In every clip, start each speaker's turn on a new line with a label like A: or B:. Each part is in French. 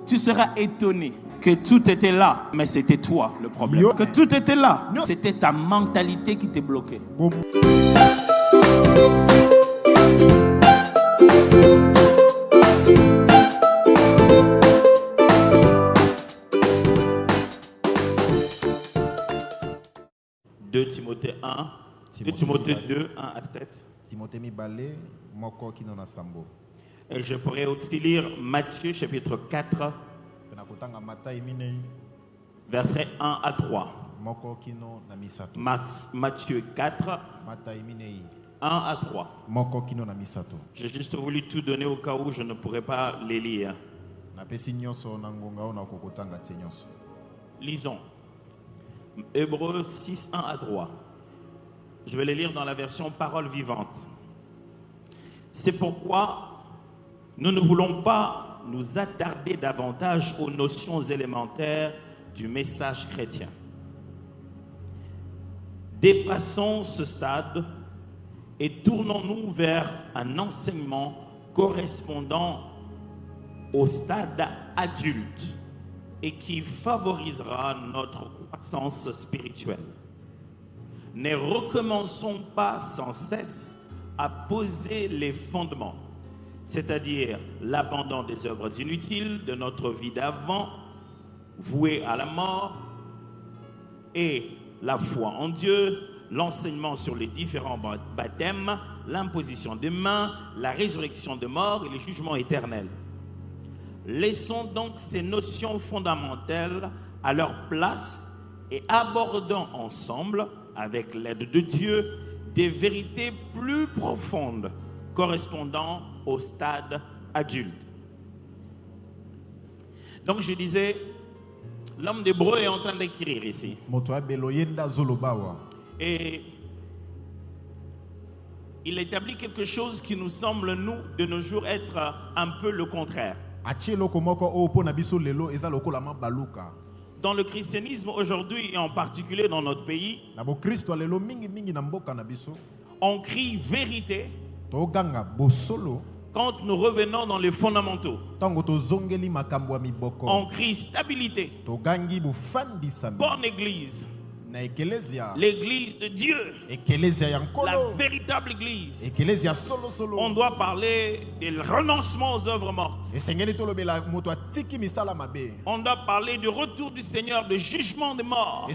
A: Tu seras étonné que tout était là, mais c'était toi le problème. Que tout était là, c'était ta mentalité qui t'est bloquée. Timothée 1, 2 Timothée 2, 1 à 7.
B: Timothée Mibale, moko kino na sambo.
A: Et je pourrais aussi lire Matthieu chapitre 4, versets 1 à 3.
B: Moko kino na misato.
A: Matthieu 4, 1 à 3.
B: Moko kino na misato.
A: J'ai juste voulu tout donner au cas où je ne pourrais pas les lire. Lisons. Hébreux 6, 1 à 3. Je vais les lire dans la version parole vivante. C'est pourquoi nous ne voulons pas nous attarder davantage aux notions élémentaires du message chrétien. Dépassons ce stade et tournons-nous vers un enseignement correspondant au stade adulte et qui favorisera notre croissance spirituelle. Ne recommençons pas sans cesse à poser les fondements, c'est-à-dire l'abandon des œuvres inutiles de notre vie d'avant, vouée à la mort, et la foi en Dieu, l'enseignement sur les différents baptêmes, l'imposition des mains, la résurrection des morts et les jugements éternels. Laissons donc ces notions fondamentales à leur place et abordons ensemble, avec l'aide de Dieu, des vérités plus profondes correspondant au stade adulte. Donc je disais, l'homme d'Hébreu est en train d'écrire ici. Et il établit quelque chose qui nous semble, nous, de nos jours, être un peu le contraire. Dans le christianisme aujourd'hui, et en particulier dans notre pays, on crie vérité quand nous revenons dans les fondamentaux. On crie stabilité. Bonne église. L'église de Dieu, la véritable église. On doit parler du renoncement aux œuvres mortes. On doit parler du retour du Seigneur, du jugement des morts.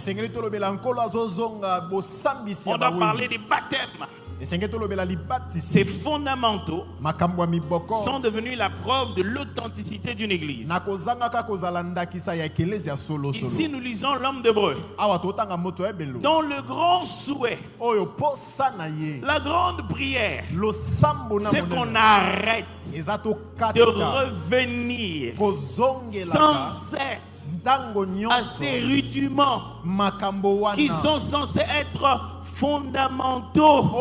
A: On doit parler des baptêmes. Ces fondamentaux sont devenus la preuve de l'authenticité d'une église. Ici, nous lisons l'homme d'Hébreu, dont le grand souhait, la grande prière, c'est qu'on arrête de revenir sans cesse à ces rudiments qui sont censés être fondamentaux.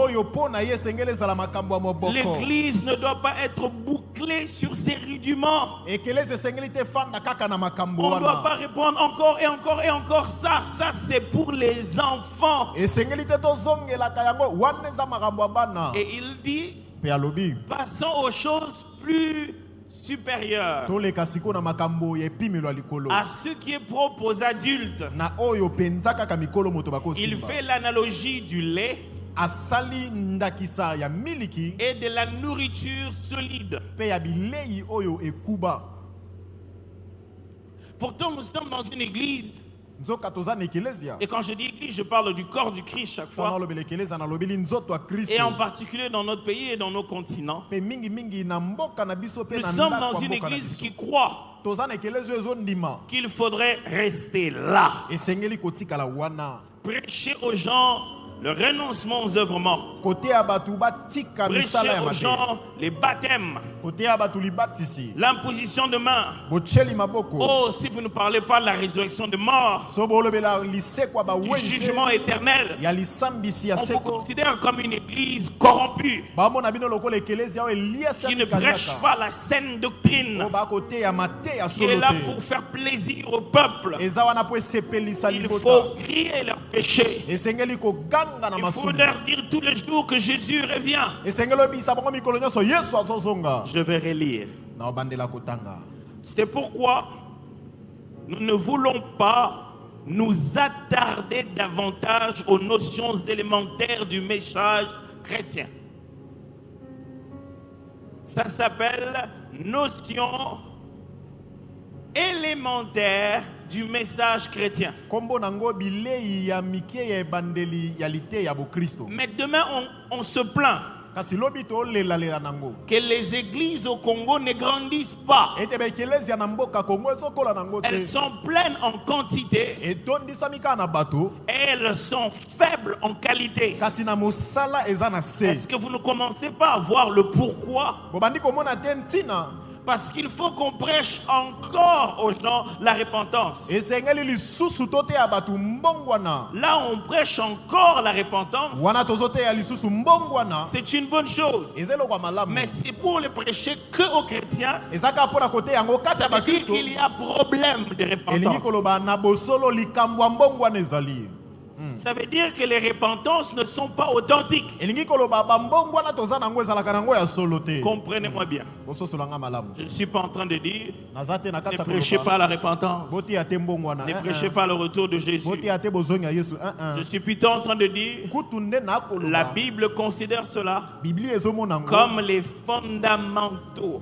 A: L'église ne doit pas être bouclée sur ces rudiments. On ne doit pas répondre encore et encore et encore ça. Ça c'est pour les enfants. Et il dit, passons aux choses plus supérieur à ce qui est propre aux adultes. Il fait l'analogie du lait et de la nourriture solide. Pourtant, nous sommes dans une église. Et quand je dis église, je parle du corps du Christ chaque fois. Et en particulier dans notre pays et dans nos continents. Nous sommes dans une église qui croit qu'il faudrait rester là. Prêcher aux gens le renoncement aux œuvres mortes. Prêcher aux gens les baptêmes. L'imposition de main. Oh, si vous ne parlez pas de la résurrection de mort, du jugement éternel, on vous considère comme une église corrompue qui ne prêche pas la saine doctrine, qui est là pour faire plaisir au peuple. Il faut crier leurs péchés. Il faut leur dire tous les jours que Jésus revient. Je vais relire. C'est pourquoi nous ne voulons pas nous attarder davantage aux notions élémentaires du message chrétien. Ça s'appelle notion élémentaire du message chrétien. Mais demain, on se plaint que les églises au Congo ne grandissent pas. Elles sont pleines en quantité et elles sont faibles en qualité. Est-ce que vous ne commencez pas à voir le pourquoi? Parce qu'il faut qu'on prêche encore aux gens la repentance. Là, on prêche encore la repentance. C'est une bonne chose. Mais c'est pour le prêcher que aux chrétiens. Ça veut dire qu'il y a problème de repentance. Ça veut dire que les repentances ne sont pas authentiques. Comprenez-moi bien. Je ne suis pas en train de dire ne prêchez pas la repentance, ne prêchez pas le retour de Jésus. Je suis plutôt en train de dire la Bible considère cela comme les fondamentaux.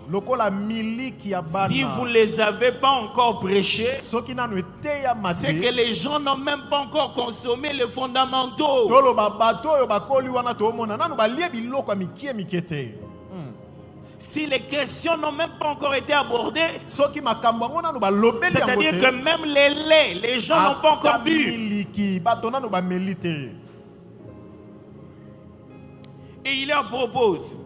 A: Si vous ne les avez pas encore prêchés, c'est que les gens n'ont même pas encore consommé les fondamentaux. Si les questions n'ont même pas encore été abordées, c'est-à-dire que même les laits, les gens n'ont pas encore bu. Et il leur propose,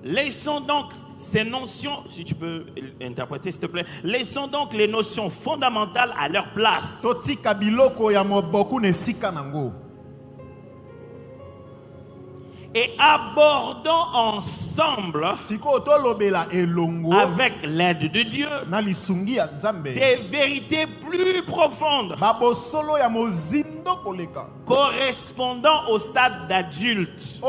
A: laissons donc ces notions, si tu peux interpréter s'il te plaît, laissons donc les notions fondamentales à leur place. Et abordons ensemble, avec l'aide de Dieu, des vérités plus profondes, correspondant au stade d'adulte.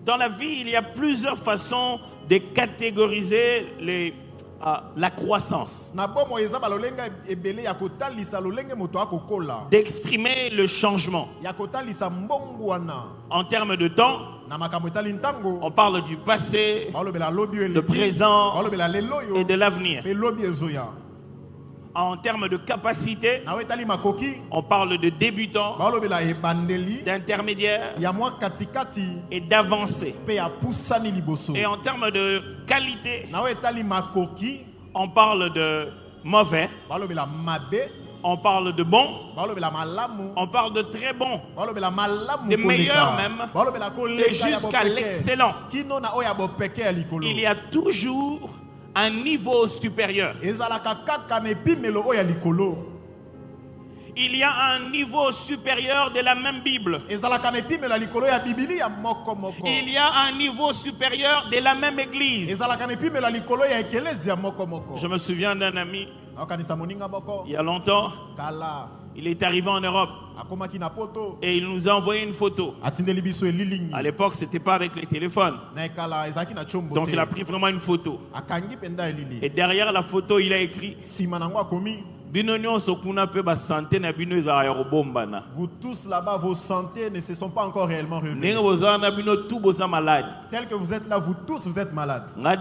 A: Dans la vie, il y a plusieurs façons de catégoriser la croissance, d'exprimer le changement. En termes de temps, on parle du passé, de présent et de l'avenir. En termes de capacité, on parle de débutant, d'intermédiaire et d'avancé. Et en termes de qualité, on parle de mauvais, on parle de bon, on parle de très bon, de meilleur même, et jusqu'à l'excellent. Il y a toujours un niveau supérieur. Il y a un niveau supérieur de la même Bible. Il y a un niveau supérieur de la même église. Je me souviens d'un ami, il y a longtemps, il est arrivé en Europe et il nous a envoyé une photo. À l'époque, ce n'était pas avec les téléphones. Donc il a pris vraiment une photo. Et derrière la photo, il a écrit:
B: vous tous là-bas, vos santé ne se sont pas encore réellement révélées. Tel que vous êtes là, vous tous, vous êtes malades. Moi,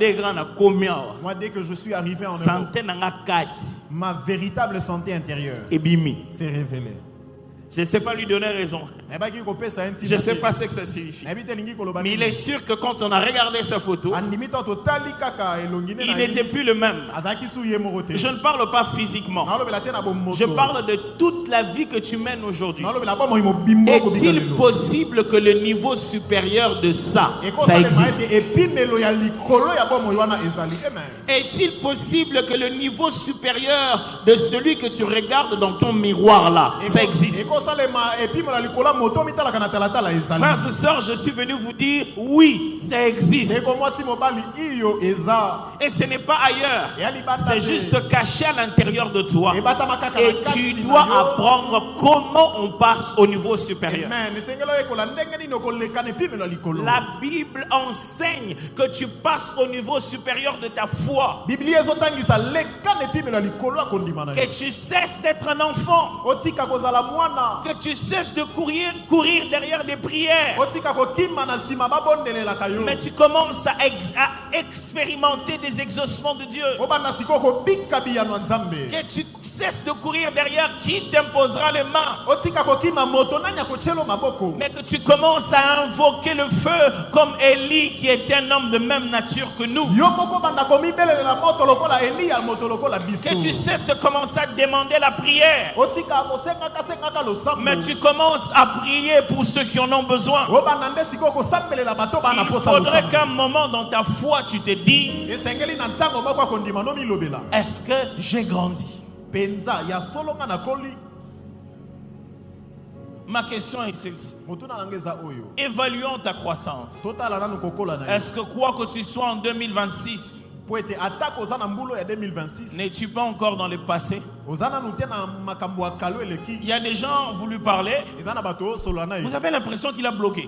B: dès que je suis arrivé en Europe, ma véritable santé intérieure s'est révélée.
A: Je ne sais pas lui donner raison. Je ne sais pas ce que ça signifie. Mais il est sûr que quand on a regardé sa photo, il n'était plus le même. Je ne parle pas physiquement. Je parle de toute la vie que tu mènes aujourd'hui. Est-il possible que le niveau supérieur de ça existe? Est-il possible que le niveau supérieur de celui que tu regardes dans ton miroir là, ça existe? Frères et sœurs, je suis venu vous dire, oui, ça existe. Et ce n'est pas ailleurs. C'est juste caché à l'intérieur de toi. Et tu dois apprendre comment on passe au niveau supérieur. La Bible enseigne que tu passes au niveau supérieur de ta foi. Que tu cesses d'être un enfant. Que tu cesses de courir derrière des prières. Mais tu commences à expérimenter des exaucements de Dieu. Que tu cesses de courir derrière qui t'imposera les mains. Mais que tu commences à invoquer le feu comme Élie, qui est un homme de même nature que nous. Que tu cesses de commencer à demander la prière. Mais tu commences à prier pour ceux qui en ont besoin. Il faudrait qu'à un moment dans ta foi tu te dises, est-ce que j'ai grandi? Ma question est celle-ci. Évaluons ta croissance. Est-ce que quoi que tu sois en 2026, n'es-tu pas encore dans le passé? Il y a des gens, vous lui parlez, vous avez l'impression qu'il a bloqué.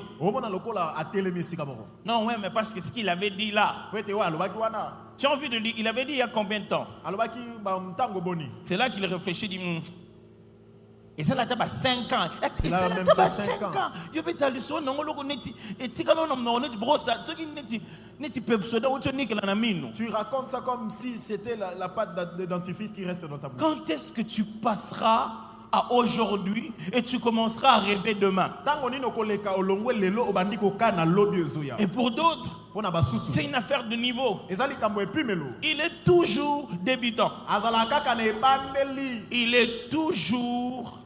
A: Non, ouais, mais parce que ce qu'il avait dit là, tu as envie de dire, il avait dit il y a combien de temps? C'est là qu'il réfléchit, dit, et ça là, tu as 5 ans. Et ça là, tu as 5 ans. Tu
B: racontes ça comme si c'était la pâte de dentifrice qui reste dans ta bouche.
A: Quand est-ce que tu passeras à aujourd'hui et tu commenceras à rêver demain? Et pour d'autres, c'est une affaire de niveau. Il est toujours débutant. Il est toujours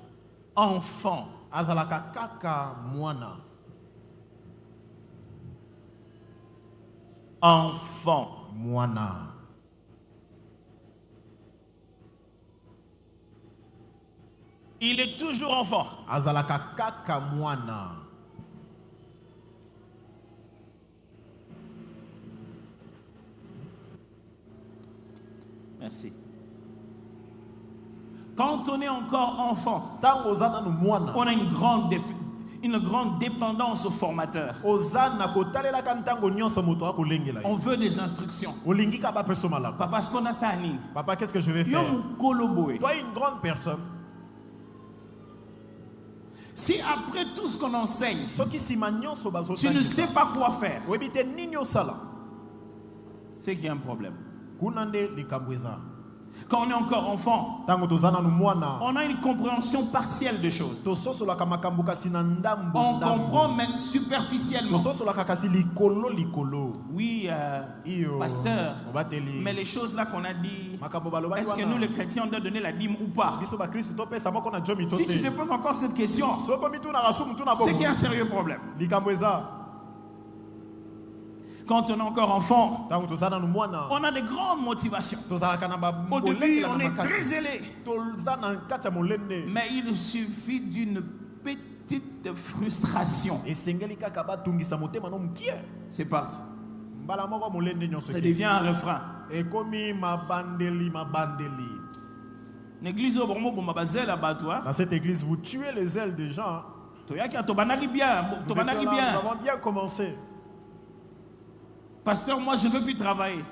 A: enfant. Enfant. Il est toujours enfant. Merci. Quand on est encore enfant, on a une grande dépendance au formateur. On veut des instructions. Papa, parce qu'on a ça à Nîmes.
B: Papa, qu'est-ce que je vais faire? Toi, une grande personne.
A: Si après tout ce qu'on enseigne, tu ne sais pas quoi faire, c'est qu'il y a un problème. Quand on est encore enfant, on a une compréhension partielle des choses. On comprend mais superficiellement. Oui, pasteur, mais les choses là qu'on a dit, est-ce que nous les chrétiens on doit donner la dîme ou pas? Si tu te poses encore cette question, c'est qu'il y a un sérieux problème. Quand on est encore enfant, on a des grandes motivations. Au début, on est très zélé. Mais il suffit d'une petite frustration. C'est parti. Ça devient un refrain.
B: Dans cette église, vous tuez les ailes des gens. Nous avons bien commencé.
A: Pasteur, moi je ne veux plus travailler.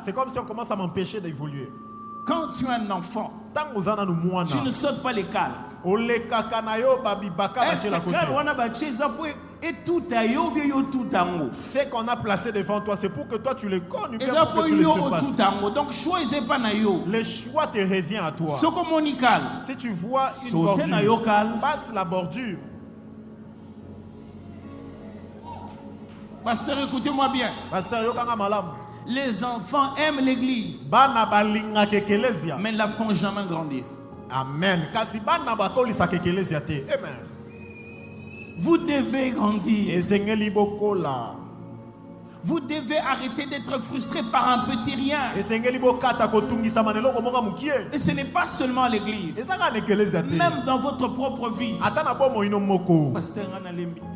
B: C'est comme si on commence à m'empêcher d'évoluer.
A: Quand tu es un enfant, tu ne sautes pas les cales.
B: Ce qu'on a placé devant toi, c'est pour que toi tu les connais bien, pour que tu les surpasses.
A: Donc
B: le choix te revient à toi. Si tu vois une bordure, passe la bordure.
A: Pasteur, écoutez-moi bien. Les enfants aiment l'église, mais ne la font jamais grandir.
B: Amen.
A: Vous devez grandir. Vous devez arrêter d'être frustré par un petit rien. Et ce n'est pas seulement à l'église. Même dans votre propre vie.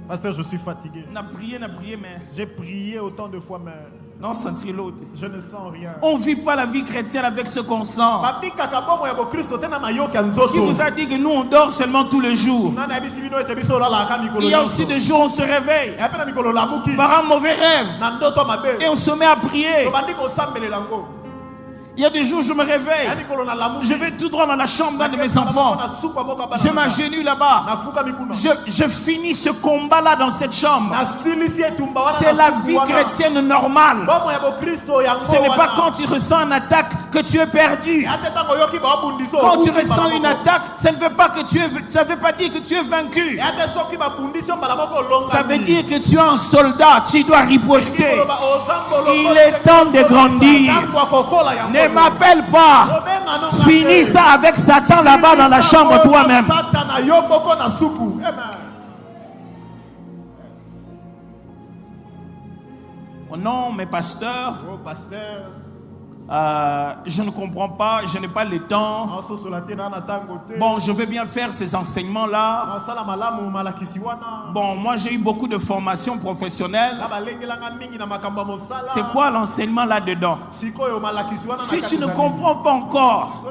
B: Pasteur, je suis fatigué.
A: Mais
B: j'ai prié autant de fois, mais je ne sens rien.
A: On ne vit pas la vie chrétienne avec ce qu'on sent. Qui vous a dit que nous on dort seulement tous les jours? Il y a aussi des jours où on se réveille par un mauvais rêve et on se met à prier. Il y a des jours où je me réveille, je vais tout droit dans la chambre d'un de mes enfants, je m'agenouille là-bas, je finis ce combat-là dans cette chambre. C'est la vie chrétienne normale. Ce n'est pas quand tu ressens une attaque que tu es perdu. Quand tu ressens une attaque, ça ne veut pas dire que tu es vaincu. Ça veut dire que tu es un soldat, tu dois riposter. Il est temps de grandir. Ne m'appelle pas. Finis ça avec Satan là-bas dans la chambre toi-même. Oh non, mais pasteur. Je ne comprends pas, je n'ai pas le temps. Bon, je veux bien faire ces enseignements-là. Bon, moi j'ai eu beaucoup de formations professionnelles. C'est quoi l'enseignement là-dedans? Si tu ne comprends pas encore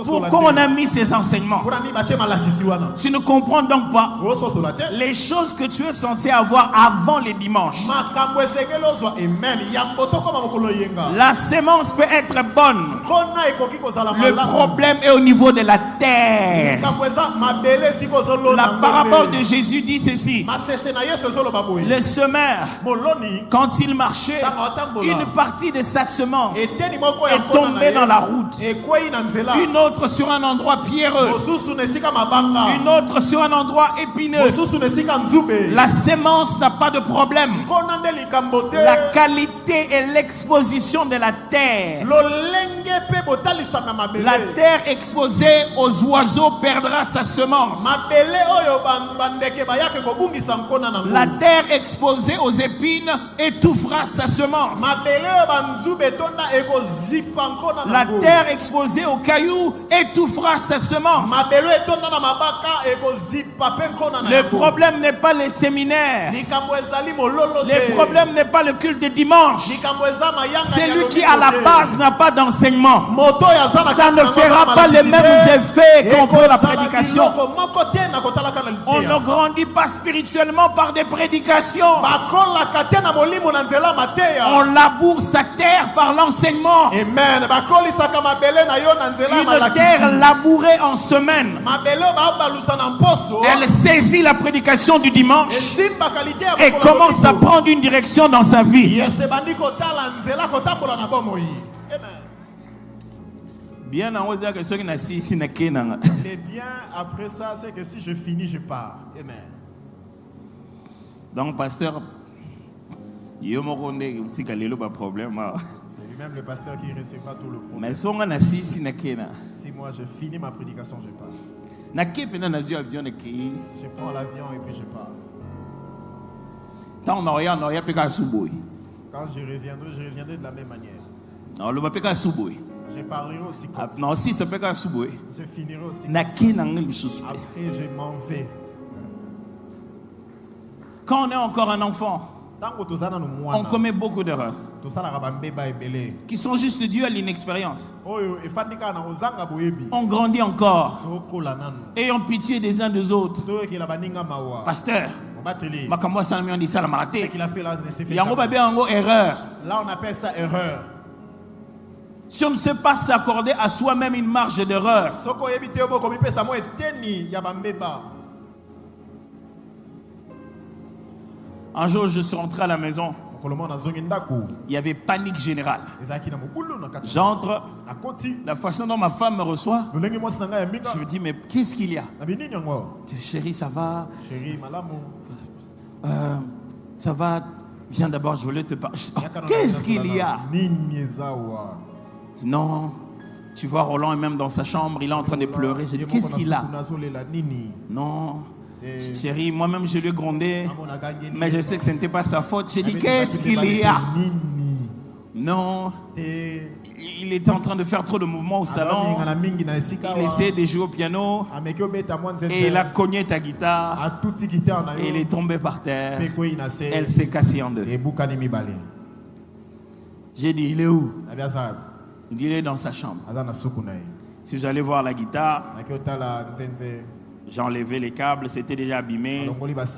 A: pourquoi on a mis ces enseignements, tu ne comprends donc pas les choses que tu es censé avoir avant les dimanches. La sémence peut être bonne. Le problème est au niveau de la terre. La parabole de Jésus dit ceci: le semeur, quand il marchait, une partie de sa semence est tombée dans la route, une autre sur un endroit pierreux, une autre sur un endroit épineux. La semence n'a pas de problème. La qualité et l'exposition de la terre. La terre exposée aux oiseaux perdra sa semence. La terre exposée aux épines étouffera sa semence. La terre exposée aux cailloux étouffera sa semence. Le problème n'est pas les séminaires. Le problème n'est pas le culte de dimanche. C'est lui qui à la base n'a pas d'enseignement. Ça ne fera pas les mêmes effets qu'on peut la prédication. On ne grandit pas spirituellement par des prédications. On laboure sa terre par l'enseignement. Une terre labourée en semaine, elle saisit la prédication du dimanche et commence à prendre une direction dans sa vie. Bien en haut, que ceux qui naissent ici n'est qu'un.
B: Les biens après ça, c'est que si je finis, je pars. Amen.
A: Donc, pasteur, il y a un problème.
B: C'est lui-même le pasteur qui recevra tout le problème.
A: Mais si on a assis, si
B: moi je finis ma prédication, je pars.
A: Je
B: prends l'avion et puis je pars. Quand je reviendrai de la même manière. Je parlerai aussi comme ça.
A: Non, si ça peut
B: je finirai aussi comme ça. Après, je m'en vais.
A: Quand on est encore un enfant, on commet beaucoup d'erreurs qui sont juste dues à l'inexpérience. On grandit encore. Ayons pitié des uns des autres. Pasteur, erreur.
B: Là, on appelle ça erreur.
A: Si on ne sait pas s'accorder à soi-même une marge d'erreur, un jour je suis rentré à la maison, il y avait panique générale. J'entre, la façon dont ma femme me reçoit, je me dis mais qu'est-ce qu'il y a? Chérie, ça va? Ça va? Viens d'abord, je voulais te parler. Qu'est-ce qu'il y a? Non, tu vois Roland est même dans sa chambre, il est en train de pleurer. Je dis qu'est-ce qu'il a? Non, Chérie, moi-même je lui ai grondé, mais je sais que ce n'était pas sa faute. J'ai dit, qu'est-ce qu'il y a? Non, il était en train de faire trop de mouvements au salon. Il essayait de jouer au piano et il a cogné ta guitare et il est tombé par terre. Elle s'est cassée en deux. J'ai dit, il est où? Il dit, il est dans sa chambre. Si j'allais voir la guitare, j'ai enlevé les câbles, c'était déjà abîmé.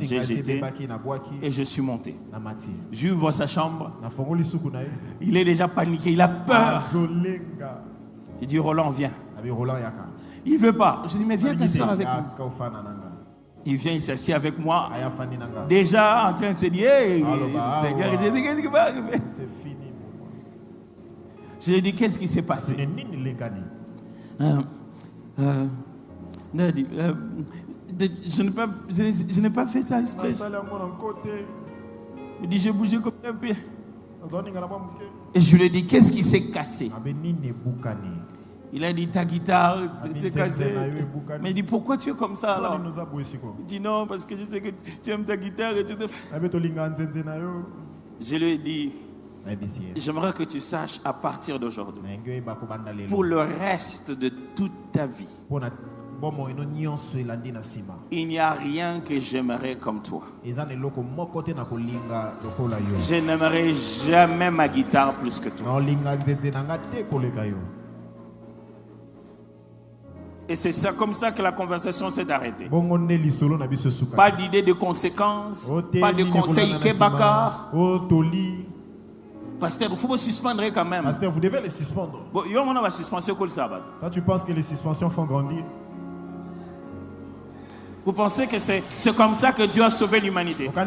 A: J'ai jeté et je suis monté. J'ouvre sa chambre. Il est déjà paniqué, il a peur. J'ai dit, Roland, viens. Il ne veut pas. Je dis, mais viens t'asseoir avec moi. Il vient, il s'assied avec moi. Déjà en train de se dire, hey, c'est fini. Je lui ai dit, qu'est-ce qui s'est passé? Je n'ai pas fait ça exprès. Il dit, j'ai bougé comme un pied. Et je lui ai dit, qu'est-ce qui s'est cassé? Il a dit, ta guitare s'est cassée. Mais il dit, pourquoi tu es comme ça alors? Il dit, non, parce que je sais que tu aimes ta guitare et tout. Je lui ai dit, j'aimerais que tu saches à partir d'aujourd'hui, pour le reste de toute ta vie, il n'y a rien que j'aimerais comme toi. Je n'aimerais jamais ma guitare plus que toi. Et c'est ça, comme ça que la conversation s'est arrêtée. Pas d'idée de conséquences, pas de conseils Kebaka. Pasteur, il faut vous suspendre quand même.
B: Pasteur, vous devez les suspendre.
A: Bon, il y a une suspension comme ça.
B: Toi, tu penses que les suspensions font grandir?
A: Vous pensez que c'est comme ça que Dieu a sauvé l'humanité? Vous ne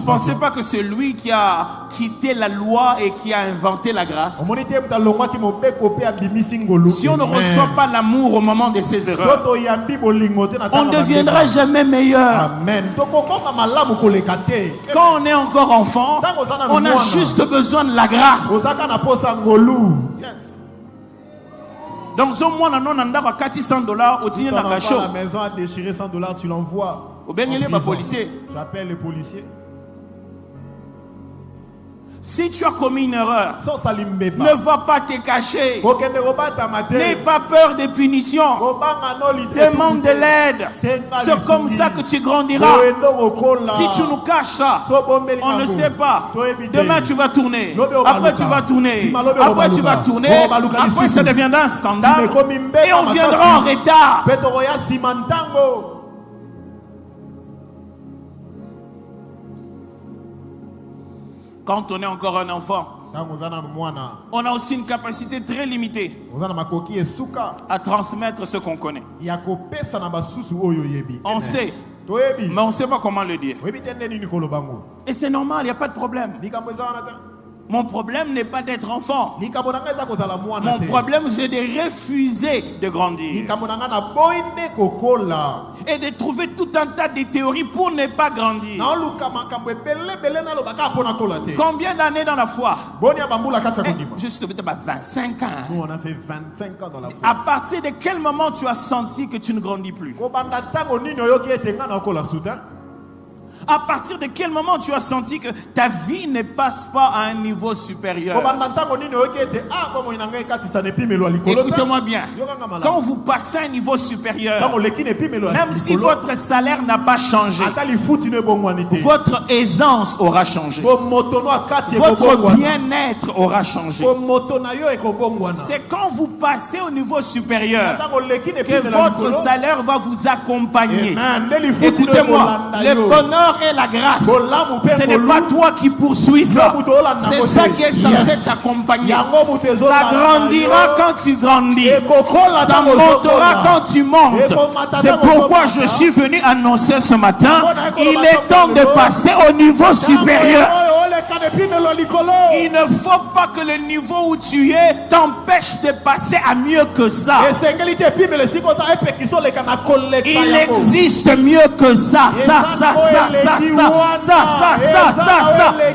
A: pensez pas que c'est lui qui a quitté la loi et qui a inventé la grâce? Si on ne reçoit pas l'amour au moment de ses erreurs, on ne deviendra jamais meilleur.
B: Amen.
A: Quand on est encore enfant, on a juste besoin de la grâce. Donc, si moi, $100 au dîner dans la
B: la maison a déchiré $100, tu l'envoies.
A: Tu
B: appelles le policier.
A: Si tu as commis une erreur, ne va pas te cacher. N'aie pas peur des punitions. Demande de l'aide. C'est comme ça que tu grandiras. Si tu nous caches ça, on ne sait pas. Demain tu vas tourner. Après tu vas tourner. Après tu vas tourner. Après ça deviendra un scandale. Et on viendra en retard. Quand on est encore un enfant, on a aussi une capacité très limitée à transmettre ce qu'on connaît. On sait, mais on ne sait pas comment le dire. Et c'est normal, il n'y a pas de problème. Mon problème n'est pas d'être enfant. Mon problème, c'est de refuser de grandir. Et de trouver tout un tas de théories pour ne pas grandir. Combien d'années dans la foi? Juste 25 ans.
B: Nous, on a fait 25 ans dans la foi.
A: À partir de quel moment tu as senti que tu ne grandis plus? À partir de quel moment tu as senti que ta vie ne passe pas à un niveau supérieur? Écoutez-moi bien. Quand vous passez à un niveau supérieur, même si votre salaire n'a pas changé, votre aisance aura changé. Votre bien-être aura changé. C'est quand vous passez au niveau supérieur que votre salaire va vous accompagner. Écoutez-moi, le bonheur et la grâce, ce n'est pas toi qui poursuis ça, c'est ça qui est censé t'accompagner. Ça grandira quand tu grandis, ça montera quand tu montes. C'est pourquoi je suis venu annoncer ce matin, il est temps de passer au niveau supérieur. Il ne faut pas que le niveau où tu es t'empêche de passer à mieux que ça. Il existe mieux que ça.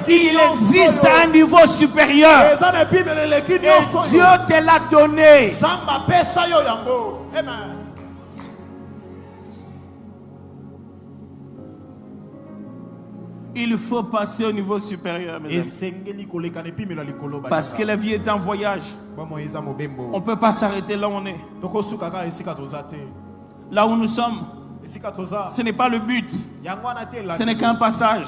A: Il existe un niveau supérieur. Et Dieu te l'a donné. Il faut passer au niveau supérieur, mes amis. Parce que la vie est un voyage. On ne peut pas s'arrêter là où on est. Là où nous sommes, ce n'est pas le but. Ce n'est qu'un passage.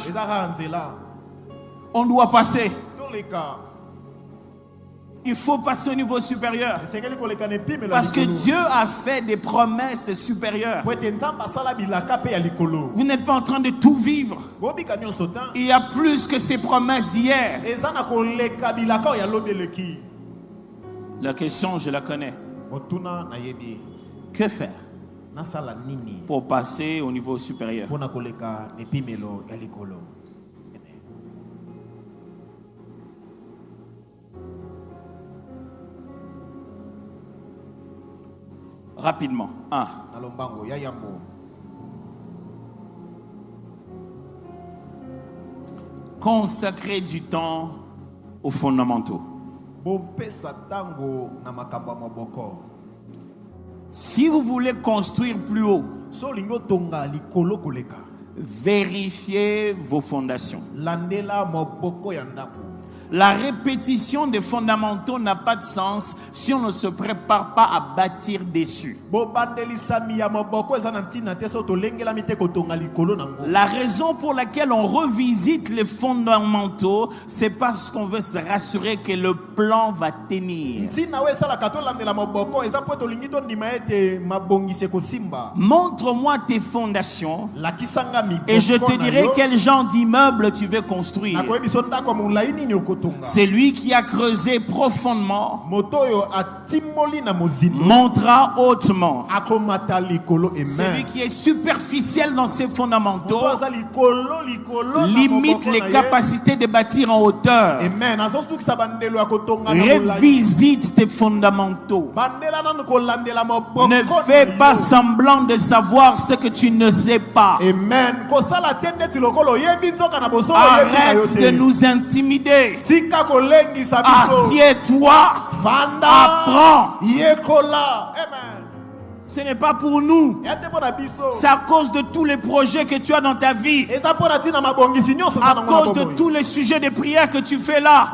A: On doit passer. Il faut passer au niveau supérieur. Parce que Dieu a fait des promesses supérieures. Vous n'êtes pas en train de tout vivre. Il y a plus que ces promesses d'hier. La question, je la connais. Que faire pour passer au niveau supérieur? Rapidement. 1. Consacrer du temps aux fondamentaux. Si vous voulez construire plus haut, vérifiez vos fondations. La répétition des fondamentaux n'a pas de sens si on ne se prépare pas à bâtir dessus. La raison pour laquelle on revisite les fondamentaux, c'est parce qu'on veut se rassurer que le plan va tenir. Montre-moi tes fondations et je te dirai quel genre d'immeuble tu veux construire. Celui qui a creusé profondément montera hautement. Celui qui est superficiel dans ses fondamentaux limite les capacités de bâtir en hauteur. Revisite tes fondamentaux. Ne fais pas semblant de savoir ce que tu ne sais pas. Arrête de nous intimider. Assieds-toi, apprends. Ce n'est pas pour nous. C'est à cause de tous les projets que tu as dans ta vie. À cause de tous les sujets de prière que tu fais là.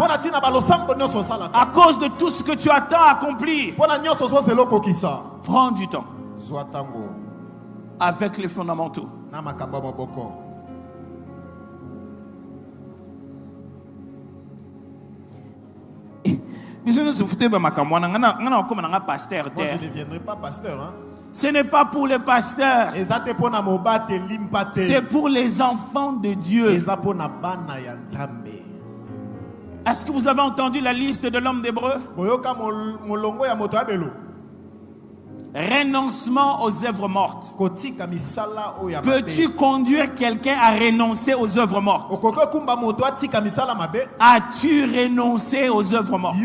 A: À cause de tout ce que tu attends à accomplir. Prends du temps avec les fondamentaux.
B: Moi, je ne deviendrai pas pasteur. Hein?
A: Ce n'est pas pour les pasteurs. C'est pour les enfants de Dieu. Est-ce que vous avez entendu la liste de l'homme d'Hébreu? Renoncement aux œuvres mortes. Peux-tu conduire quelqu'un à renoncer aux œuvres mortes? As-tu renoncé aux œuvres mortes?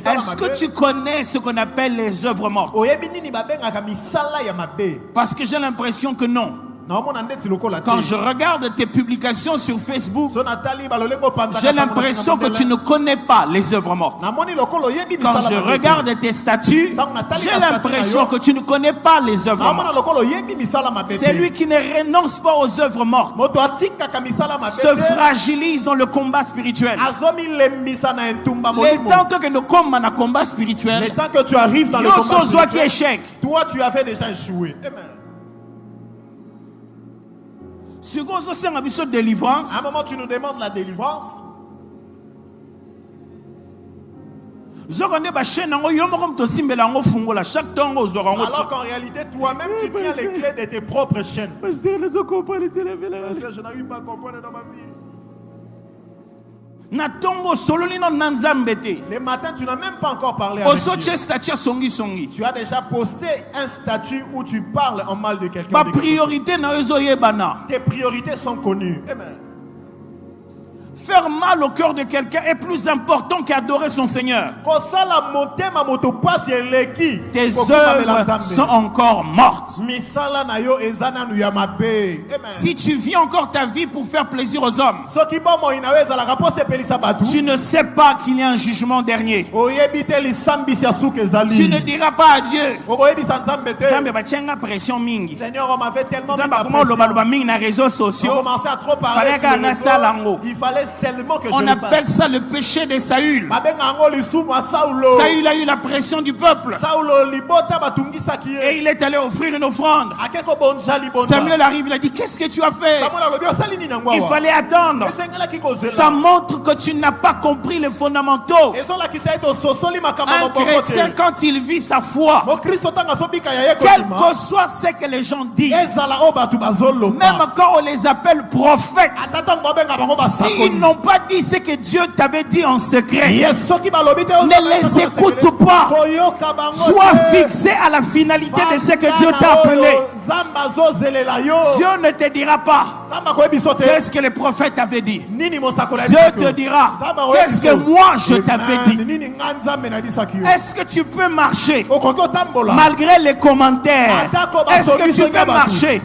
A: Est-ce que tu connais ce qu'on appelle les œuvres mortes? Parce que j'ai l'impression que non. Quand je regarde tes publications sur Facebook, j'ai l'impression que tu ne connais pas les œuvres mortes. Quand je regarde tes statuts, j'ai l'impression que tu ne connais pas les œuvres mortes. C'est lui qui ne renonce pas aux œuvres mortes, se fragilise dans le combat spirituel. Les temps que nous sommes dans le combat spirituel,
B: les temps que tu arrives dans le combat
A: spirituel,
B: toi tu avais déjà échoué. Amen.
A: À un
B: moment, tu nous demandes la délivrance.
A: Alors qu'en
B: réalité, toi-même, tu tiens les clés de tes propres chaînes. Parce que je n'arrive pas à comprendre dans ma vie.
A: Les
B: matins, tu n'as même pas encore parlé avec Dieu. Tu as déjà posté un statut où tu parles en mal de quelqu'un.
A: Tes
B: priorités sont connues. Amen.
A: Faire mal au cœur de quelqu'un est plus important qu'adorer son Seigneur. Tes œuvres sont encore mortes. Si tu vis encore ta vie pour faire plaisir aux hommes, tu ne sais pas qu'il y a un jugement dernier. Tu ne diras pas à Dieu,
B: Seigneur, on m'a fait tellement de
A: réseaux sociaux.
B: Il fallait seulement que je
A: on appelle ça le péché de Saül. Saül a eu la pression du peuple et il est allé offrir une offrande. Samuel arrive, il a dit: qu'est-ce que tu as fait? Il fallait attendre. Ça montre que tu n'as pas compris les fondamentaux. Un chrétien, quand il vit sa foi, quel que soit ce que les gens disent, même quand on les appelle prophètes, s'ils n'ont pas dit ce que Dieu t'avait dit en secret, ne les écoute pas. Sois fixé à la finalité de ce que Dieu t'a appelé. Dieu ne te dira pas qu'est-ce que le prophète avait dit. Dieu te dira qu'est-ce que moi je t'avais dit. Est-ce que tu peux marcher malgré les commentaires? Est-ce que tu peux marcher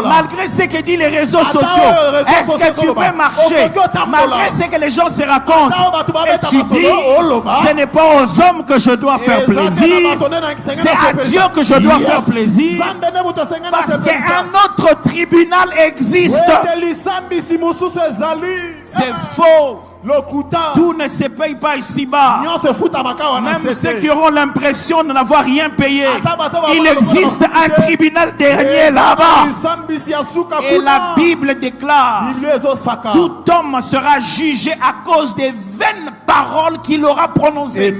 A: malgré ce que disent les réseaux sociaux? Est-ce que tu peux marcher malgré ce que les gens se racontent? Et tu dis: ce n'est pas aux hommes que je dois faire plaisir, c'est à Dieu que je dois faire plaisir, parce qu'un autre tribunal existe. C'est faux. Tout ne se paye pas ici-bas. Même ceux qui auront l'impression de n'avoir rien payé, il existe un tribunal dernier là-bas. Et la Bible déclare: tout homme sera jugé à cause des vaines paroles qu'il aura prononcées.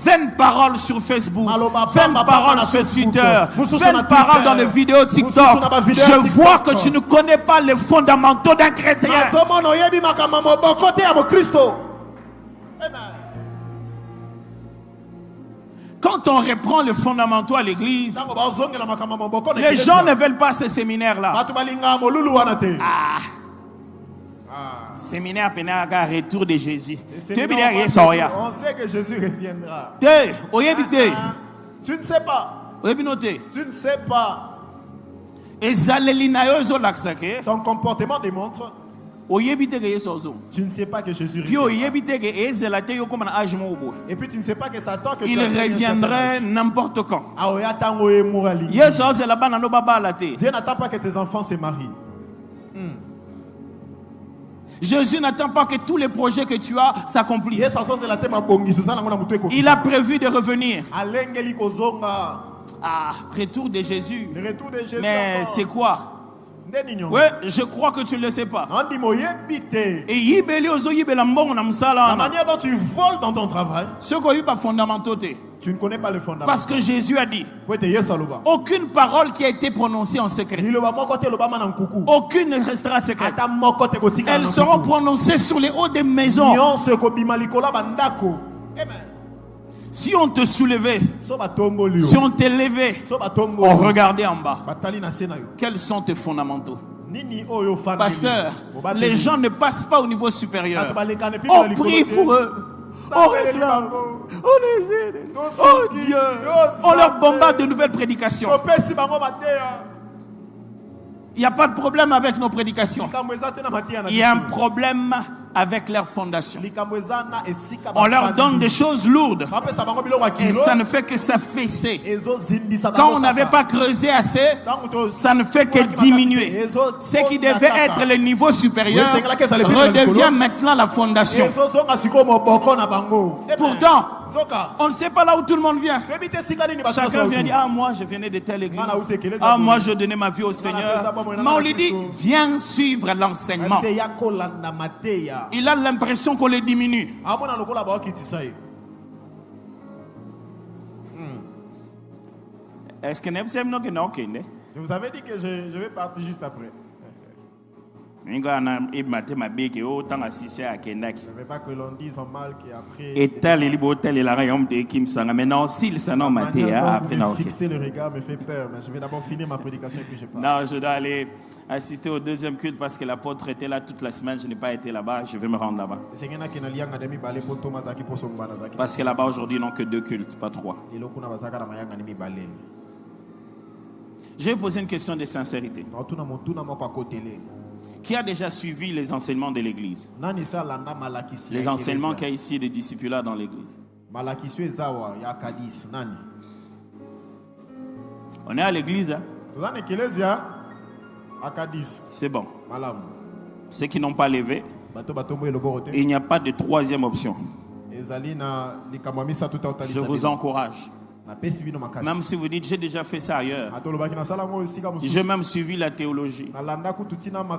A: Vaines paroles sur Facebook, vaines paroles sur Twitter, vaines paroles dans les vidéos TikTok. Je vois que tu ne connais pas les fondamentaux d'un chrétien. Quand on reprend les fondamentaux à l'église, les gens ne veulent pas ces séminaires-là. Séminaire pénaga, retour de Jésus.
B: On sait que Jésus reviendra. Tu ne sais pas. Tu ne sais pas. Ton comportement démontre. Tu ne sais pas que Jésus reviendra. Et puis tu ne sais pas que Satan
A: il reviendrait n'importe quand.
B: Dieu n'attend pas que tes enfants se marient.
A: Jésus n'attend pas que tous les projets que tu as s'accomplissent. Il a prévu de revenir. Retour de Jésus. Mais c'est quoi? Oui, je crois que tu ne le sais pas. Et la
B: manière dont tu voles dans ton travail, tu ne connais pas le fondament.
A: Parce que Jésus a dit: aucune parole qui a été prononcée en secret, aucune ne restera secrète. Elles seront prononcées sur les hauts des maisons. Si on te soulevait, si on t'élevait, on regardait en bas. Quels sont tes fondamentaux? Pasteur, les gens ne passent pas au niveau supérieur. On prie pour eux. On réclame, on les aide. Oh Dieu, on leur bombarde de nouvelles prédications. Il n'y a pas de problème avec nos prédications. Il y a un problème avec leur fondation. On leur donne des choses lourdes et ça ne fait que s'affaisser. Quand on n'avait pas creusé assez, ça ne fait que diminuer. Ce qui devait être le niveau supérieur redevient maintenant la fondation. Pourtant, on ne sait pas là où tout le monde vient. Chacun vient dire: ah, moi je venais de telle église, ah, moi je donnais ma vie au Seigneur. Mais on lui dit: viens suivre l'enseignement. Il a l'impression qu'on le diminue. Est-ce que je vous avais dit que je vais partir juste après. Je ne veux pas que l'on dise en mal qu'après. Et tel est maintenant, s'il s'en a maté, après fixer le regard me fait peur, mais je vais d'abord finir ma prédication et puis je parle. Non, je dois aller assister au deuxième culte parce que l'apôtre était là toute la semaine. Je n'ai pas été là-bas, je vais me rendre là-bas. Parce que là-bas aujourd'hui, ils n'ont que 2 cultes, pas 3. Je vais poser une question de sincérité. Qui a déjà suivi les enseignements de l'église? Les enseignements qu'il y a ici des disciples dans l'église. On est à l'église, hein? C'est bon. Ceux qui n'ont pas levé, il n'y a pas de troisième option. Je vous encourage. Même si vous dites j'ai déjà fait ça ailleurs, j'ai même suivi la théologie,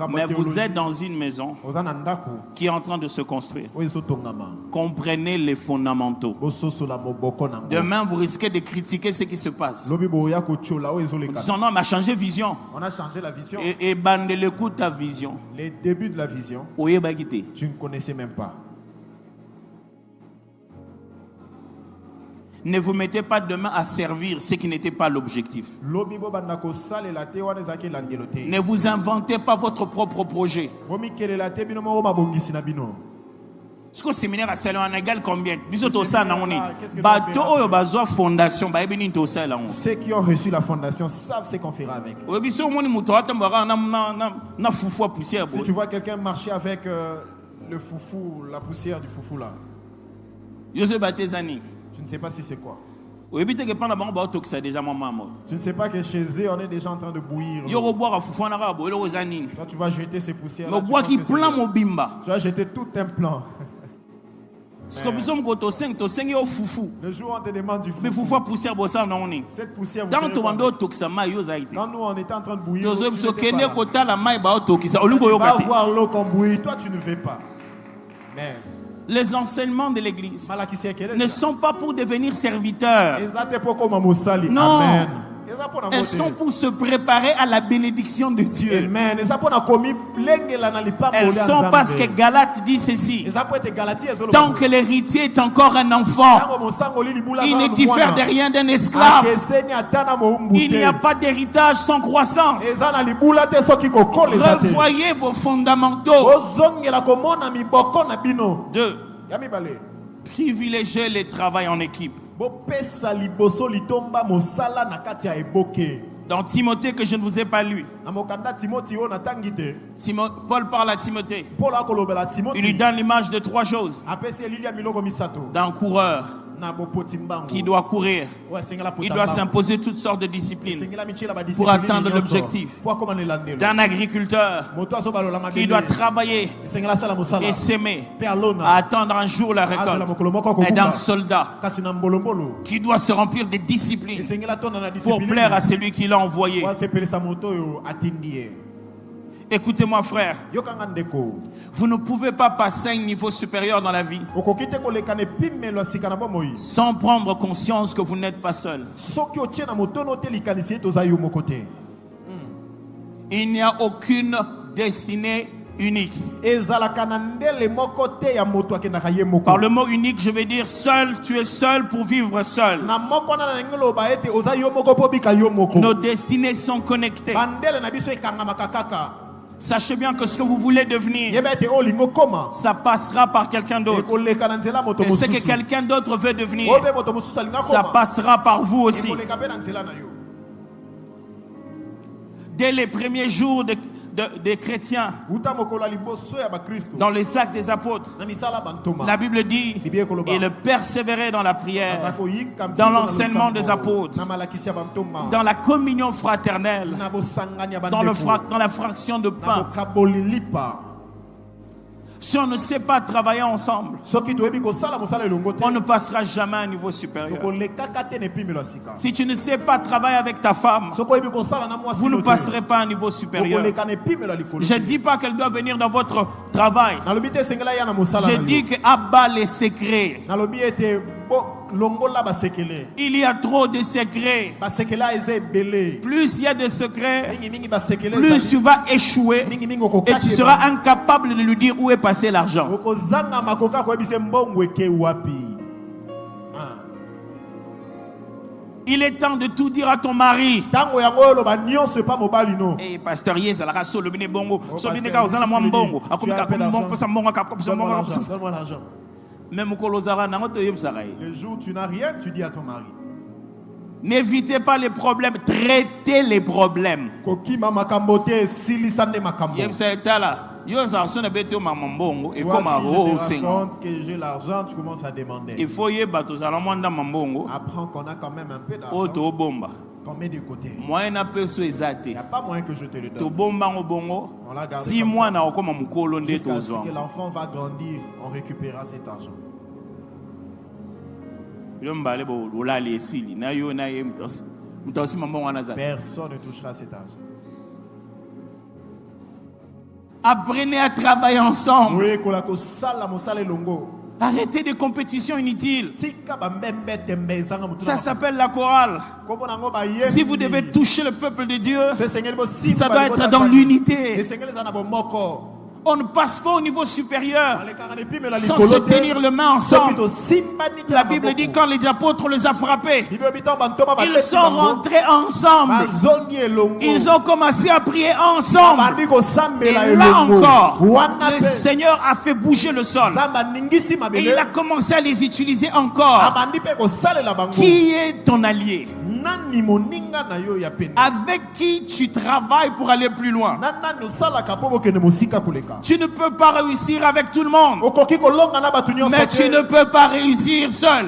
A: mais vous êtes dans une maison qui est en train de se construire. Comprenez les fondamentaux. Demain vous risquez de critiquer ce qui se passe. Son homme a changé vision.
B: On a changé la vision.
A: Et bandez l'écoute ta vision.
B: Les débuts de la vision, tu ne connaissais même pas.
A: Ne vous mettez pas demain à servir ce qui n'était pas l'objectif. Ne vous inventez pas votre propre projet. Ce que le séminaire a salé en égal combien?
B: Ceux qui ont reçu la fondation savent ce qu'on fera avec. Si tu vois quelqu'un marcher avec le foufou, la poussière du foufou là, tu ne sais pas si c'est quoi. Tu ne sais pas que chez eux, on est déjà en train de bouillir. Quand tu vas jeter ces poussières là, tu vas jeter tout un plan. Le jour où on te demande du foufou, cette poussière vous fait quand nous on était en train de bouillir, tu vas voir l'eau qu'on bouillit, toi tu ne veux pas. Mais
A: les enseignements de l'église ne sont pas pour devenir serviteurs. Non.
B: Amen.
A: Elles sont pour se préparer à la bénédiction de Dieu.
B: Amen.
A: Elles sont parce que Galates dit ceci. Tant que l'héritier est encore un enfant, il ne diffère de rien d'un esclave. Il n'y a pas d'héritage sans croissance. Revoyez vos fondamentaux. 2. Privilégiez le travail en équipe. Dans Timothée que je ne vous ai pas lu, Paul parle à Timothée. Il lui donne l'image de 3 choses. D'un coureur qui doit courir, il doit s'imposer toutes sortes de disciplines pour atteindre l'objectif. D'un agriculteur qui doit travailler et s'aimer à attendre un jour la récolte. Et d'un soldat qui doit se remplir de disciplines pour plaire à celui qui l'a envoyé. Écoutez-moi frère, vous ne pouvez pas passer à un niveau supérieur dans la vie sans prendre conscience que vous n'êtes pas seul. Il n'y a aucune destinée unique. Par le mot unique, je vais dire seul, tu es seul pour vivre seul. Nos destinées sont connectées. Sachez bien que ce que vous voulez devenir, ça passera par quelqu'un d'autre. Et ce que quelqu'un d'autre veut devenir, ça passera par vous aussi. Dès les premiers jours des chrétiens, dans les actes des apôtres, la Bible dit ils persévéraient dans la prière, dans l'enseignement des apôtres, dans la communion fraternelle, dans la fraction de pain. Si on ne sait pas travailler ensemble, on ne passera jamais à un niveau supérieur. Si tu ne sais pas travailler avec ta femme, vous ne passerez pas à un niveau supérieur. Je ne dis pas qu'elle doit venir dans votre travail. Je dis qu'elle abat les secrets.
B: Il y a trop de secrets. Plus il y a de secrets, plus tu vas échouer et tu seras incapable de lui dire où est passé l'argent. Il est temps de tout dire à ton mari. Hey, pasteur, yes, la race, le bongo. Même
C: le jour où tu n'as rien, tu dis à ton mari.
B: N'évitez pas les problèmes, traitez les problèmes.
C: Que j'ai l'argent, tu commences à demander.
B: Il faut
C: apprends qu'on a quand même un peu d'argent qu'on met de côté. Il n'y a pas moyen que je te le donne. On l'a gardé jusqu'à ce que l'enfant va grandir, on récupérera cet argent. Personne ne touchera cet argent.
B: Apprenez à travailler ensemble. Arrêtez des compétitions inutiles. Ça s'appelle la chorale. Si vous devez toucher le peuple de Dieu, ça doit être dans l'unité. On ne passe pas au niveau supérieur sans se tenir les mains ensemble. La Bible dit quand les apôtres les ont frappés, ils sont rentrés ensemble. Ils ont commencé à prier ensemble. Et là encore, le Seigneur a fait bouger le sol. Et il a commencé à les utiliser encore. Qui est ton allié? Avec qui tu travailles pour aller plus loin? Tu ne peux pas réussir avec tout le monde, mais tu ne peux pas réussir seul.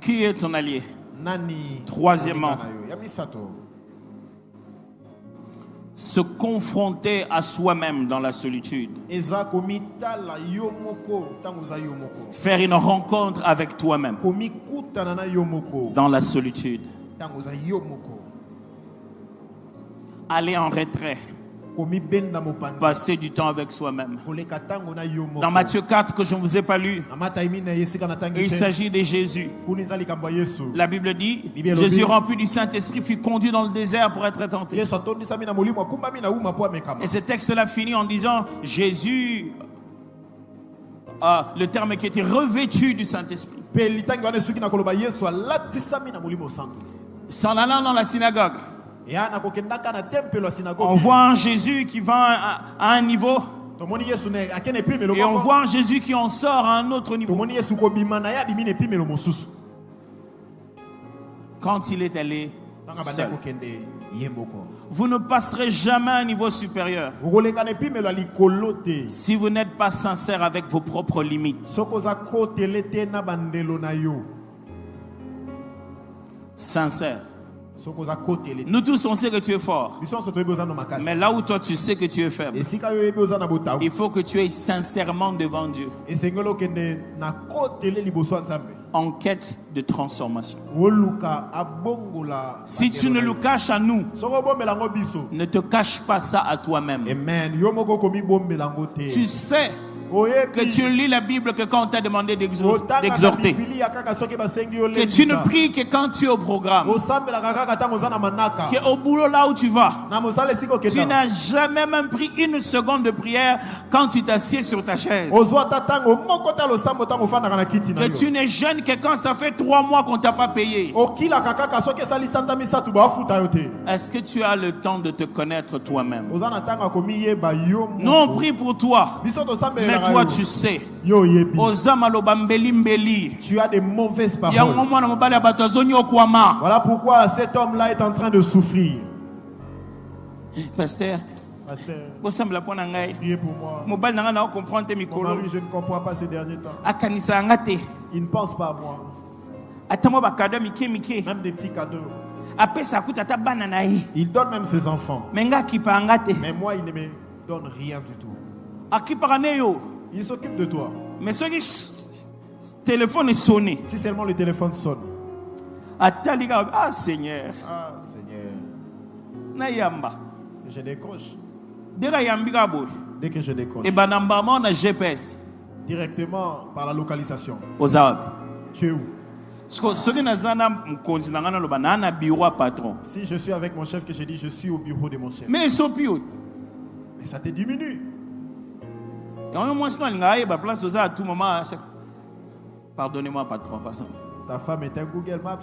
B: Qui est ton allié? Troisièmement, se confronter à soi-même dans la solitude. Faire une rencontre avec toi-même dans la solitude. Aller en retrait. Passer du temps avec soi-même. Dans Matthieu 4 que je ne vous ai pas lu, il s'agit de Jésus. La Bible dit, Jésus rempli du Saint-Esprit fut conduit dans le désert pour être tenté. Et ce texte-là finit en disant, Jésus, le terme qui était revêtu du Saint-Esprit. S'en allant dans la synagogue, on voit un Jésus qui va à un niveau, et on voit un Jésus qui en sort à un autre niveau. Quand il est allé seul, vous ne passerez jamais à un niveau supérieur si vous n'êtes pas sincère avec vos propres limites. Sincère. Nous tous on sait que tu es fort, mais là où toi tu sais que tu es faible, il faut que tu aies sincèrement devant Dieu, en quête de transformation. Si tu ne le caches à nous, ne te cache pas ça à toi-même. Tu sais que tu lis la Bible que quand on t'a demandé d'exhorter, que tu ne pries que quand tu es au programme, que au boulot là où tu vas, tu n'as jamais même pris une seconde de prière quand tu t'assieds sur ta chaise, que tu n'es jeune que quand ça fait 3 mois qu'on ne t'a pas payé. Est-ce que tu as le temps de te connaître toi-même? Nous on prie pour toi, mais toi tu sais, tu
C: as des mauvaises paroles. Voilà pourquoi cet homme-là est en train de souffrir.
B: Pasteur,
C: Priez pour moi. Mon mari, je ne comprends pas ces derniers temps. Il ne pense pas à moi. Même des petits cadeaux. Il donne même ses enfants. Mais moi, il ne me donne rien du tout. Il s'occupe de toi. Mais
B: téléphone est sonné.
C: Si seulement le téléphone sonne.
B: Ah Seigneur.
C: Ah Seigneur.
B: Nayamba.
C: Je décroche.
B: Dès
C: que je décroche.
B: Et banambama on a GPS.
C: Directement par la localisation. Tu es où?
B: Si
C: je suis avec mon chef, que je dis je suis au bureau de mon chef.
B: Mais
C: ça te diminue.
B: Pardonnez-moi, patron.
C: Ta femme est un Google Maps.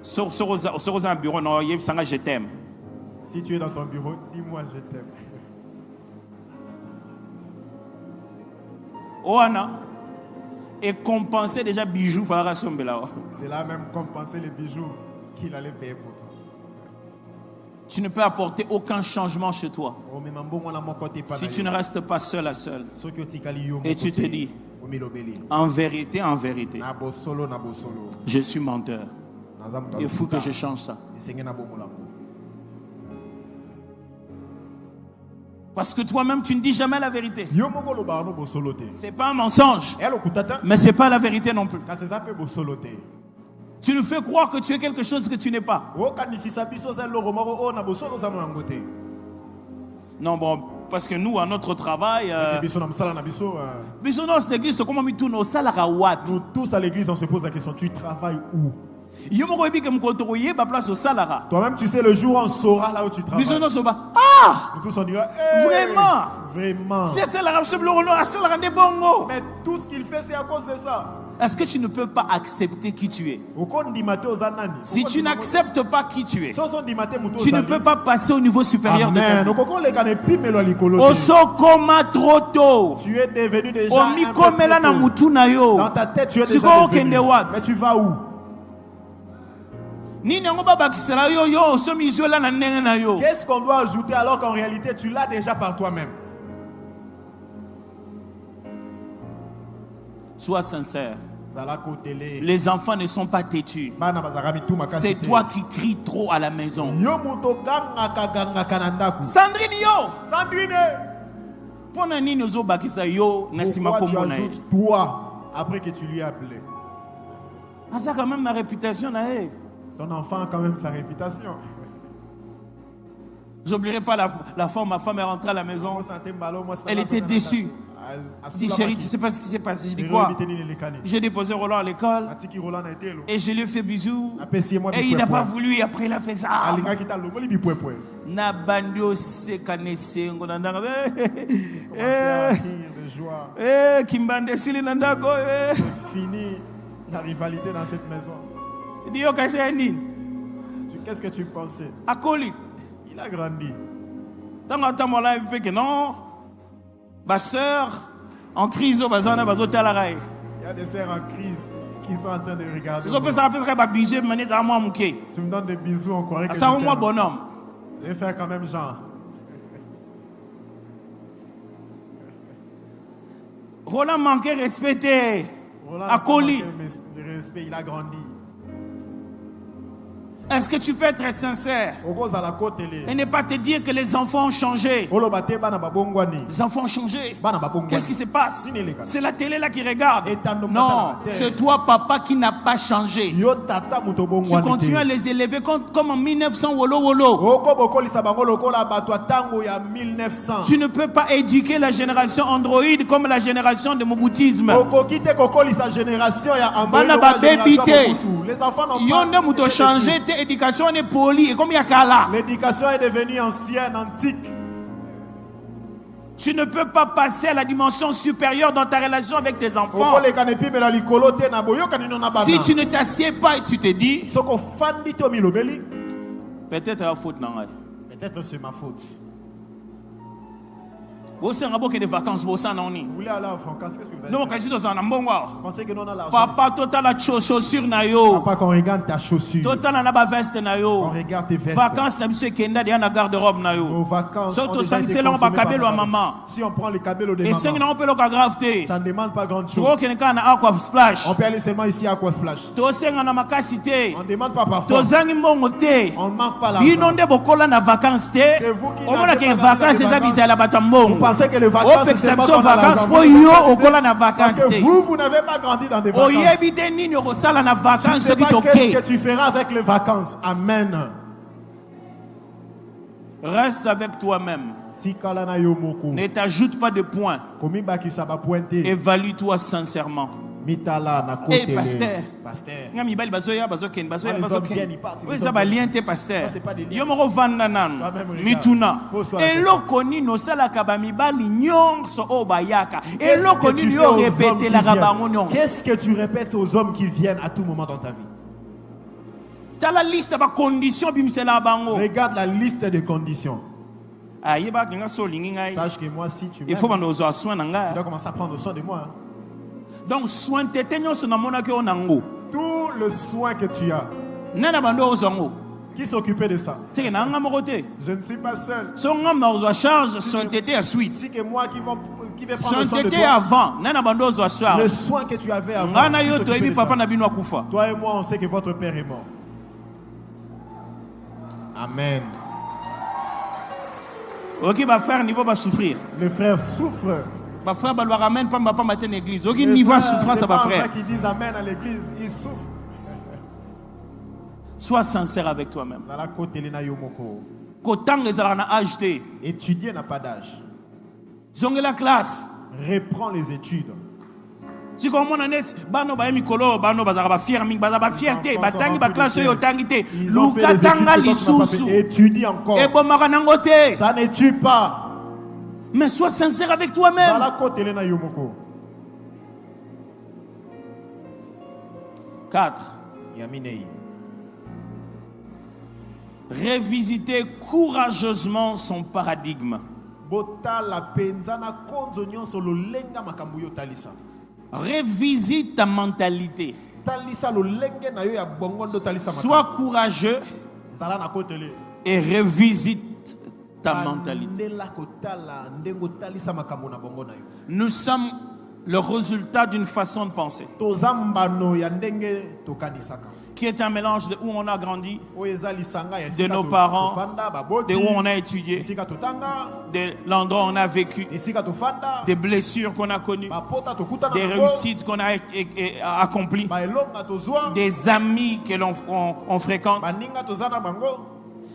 B: Sur un bureau, je t'aime.
C: Si tu es dans ton bureau, dis-moi je t'aime.
B: Oana. Et compenser déjà bijoux.
C: C'est là même compenser les bijoux qu'il allait payer pour toi.
B: Tu ne peux apporter aucun changement chez toi si tu ne restes pas seul à seul. Et tu te dis, en vérité, je suis menteur. Il faut que je change ça. Parce que toi-même, tu ne dis jamais la vérité. Ce n'est pas un mensonge, mais ce n'est pas la vérité non plus. Tu nous fais croire que tu es quelque chose que tu n'es pas. Non, bon, parce que nous, à notre travail,
C: nous tous à l'église, on se pose la question, tu travailles où? Toi-même, tu sais le jour où on saura là où tu travailles.
B: Ah!
C: Nous tous on dira,
B: vraiment?
C: Vraiment.
B: Mais
C: tout ce qu'il fait, c'est à cause de ça.
B: Est-ce que tu ne peux pas accepter qui tu es? Si tu n'acceptes pas qui tu es, tu ne peux pas passer au niveau supérieur de ta vie.
C: Tu es devenu déjà un
B: peu.
C: Dans ta tête, tu es déjà devenu. Mais tu vas où? Qu'est-ce qu'on doit ajouter alors qu'en réalité tu l'as déjà par toi-même?
B: Sois sincère. Les enfants ne sont pas têtus. C'est toi qui cries trop à la maison. Sandrine yo.
C: Pourquoi tu ajoutes toi après que tu lui as appelé?
B: Ça a quand même la réputation.
C: Ton enfant a quand même sa réputation.
B: J'oublierai pas la fois où ma femme est rentrée à la maison. Elle était déçue. Je dis, chérie, tu sais pas ce qui s'est passé. Je dis quoi? J'ai déposé Roland à l'école et je lui ai fait bisous. Et il n'a pas voulu. Après, il a fait ça.
C: Fini la rivalité dans cette maison. Qu'est-ce que tu pensais? Il a grandi.
B: Non. Ma soeur en crise au bazar, il
C: y a des sœurs en crise qui sont en train de regarder. Tu me donnes des bisous, on croirait que
B: c'est un bonhomme.
C: Je vais faire quand même genre.
B: Roland manquait respecté.
C: Il a grandi.
B: Est-ce que tu peux être sincère et ne pas te dire que les enfants ont changé? Les enfants ont changé. Qu'est-ce qui se passe? C'est la télé là qui regarde. Non, c'est toi papa qui n'a pas changé. Tu continues à les élever comme en 1900 Tu ne peux pas éduquer la génération Android comme la génération de Moboutisme.
C: Les enfants n'ont pas
B: changé. L'éducation est polie et comme il y a Kala.
C: L'éducation est devenue ancienne, antique.
B: Tu ne peux pas passer à la dimension supérieure dans ta relation avec tes enfants. Si tu ne t'assieds pas et tu te dis, peut-être c'est ma faute.
C: Peut-être c'est ma faute.
B: Vous voulez aller en
C: vacances, qu'est-ce que vous allez
B: faire?
C: Pensez que nous on a l'argent.
B: Papa, total a chaussure na yo.
C: Papa, quand on regarde ta chaussure.
B: Total na ba veste na yo.
C: On regarde tes vestes.
B: Vacances na monsieur Kenda dia na garde-robe na yo.
C: Nos vacances
B: sont déjà été consommées par maman.
C: Si on prend les cabellos de maman.
B: Et ça on peut le gravité.
C: Ça ne demande pas grand chose.
B: On
C: peut aller seulement ici à Aqua Splash.
B: To senga na makasité.
C: On ne demande pas parfois.
B: To zangi mbongo te.
C: On ne manque pas l'argent.
B: Inonde bokola na vacances te.
C: C'est vous qui
B: n'avez pas vacances ça bizala batambongo. pensez que les vacances c'est pas vacances parce que vous n'avez pas grandi dans des vacances. Je ne sais pas qu'est-ce que tu feras avec les vacances. Amen.
C: Reste avec toi-même. Ne t'ajoute pas de points. Évalue-toi sincèrement. Hey, pasteur.
B: Qu'est-ce que tu répètes aux hommes qui viennent à tout moment dans ta vie?
C: T'as la liste de conditions.
B: Regarde la liste des conditions. Sache que moi, si tu m'aimes, tu dois commencer à prendre soin de moi.
C: Donc,
B: tout le soin que tu as. Qui s'occupait de ça? Je ne suis pas seul. Si c'est moi qui vais prendre soin de toi.
C: Avant.
B: Le soin que tu avais avant. Toi et moi, on sait que votre père est mort. Amen.
C: Ok, ma frère, niveau va souffrir.
B: Le frère souffre.
C: Ma frère, va leur ramène pas matin l'église. Ok, niveau souffrance à ma frère.
B: Qui disent amen à l'église, il souffre.
C: Sois sincère avec toi-même.
B: Étudier n'a pas d'âge.
C: Zonge la classe.
B: Reprends les études.
C: Si comme on est bano ba mikolo bano bazaba fier ming bazaba fierté batangi ba classe yo tangité luka tanga lisusu
B: étudie encore
C: et bomaka nangote
B: ça ne tue pas
C: mais sois sincère avec toi-même. 4. Révisiter courageusement son paradigme. Révisite ta mentalité. Sois courageux et révisite ta mentalité. Nous sommes le résultat d'une façon de penser qui est un mélange de où on a grandi, de nos parents, de où on a étudié, de l'endroit où on a vécu, des blessures qu'on a connues, des réussites qu'on a accomplies, des amis que l'on fréquente.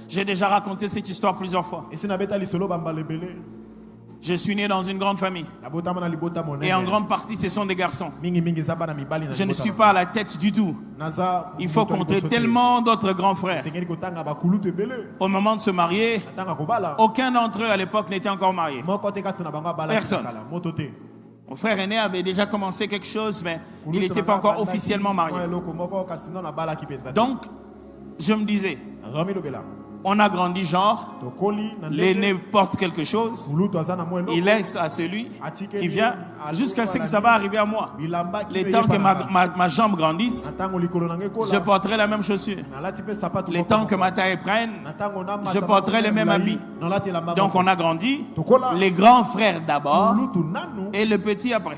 C: J'ai déjà raconté cette histoire plusieurs fois. Je suis né dans une grande famille. Et en grande partie, ce sont des garçons. Je ne suis pas à la tête du tout. Il faut compter tellement d'autres grands frères. Au moment de se marier, aucun d'entre eux à l'époque n'était encore marié. Personne. Mon frère aîné avait déjà commencé quelque chose, mais il n'était pas encore officiellement marié. Donc, je me disais, on a grandi genre, l'aîné porte quelque chose, il laisse à celui qui vient jusqu'à ce que ça va arriver à moi. Les temps que ma jambe grandisse, je porterai la même chaussure. Les temps que ma taille prenne, je porterai les mêmes habits. Donc on a grandi, les grands frères d'abord et le petit après.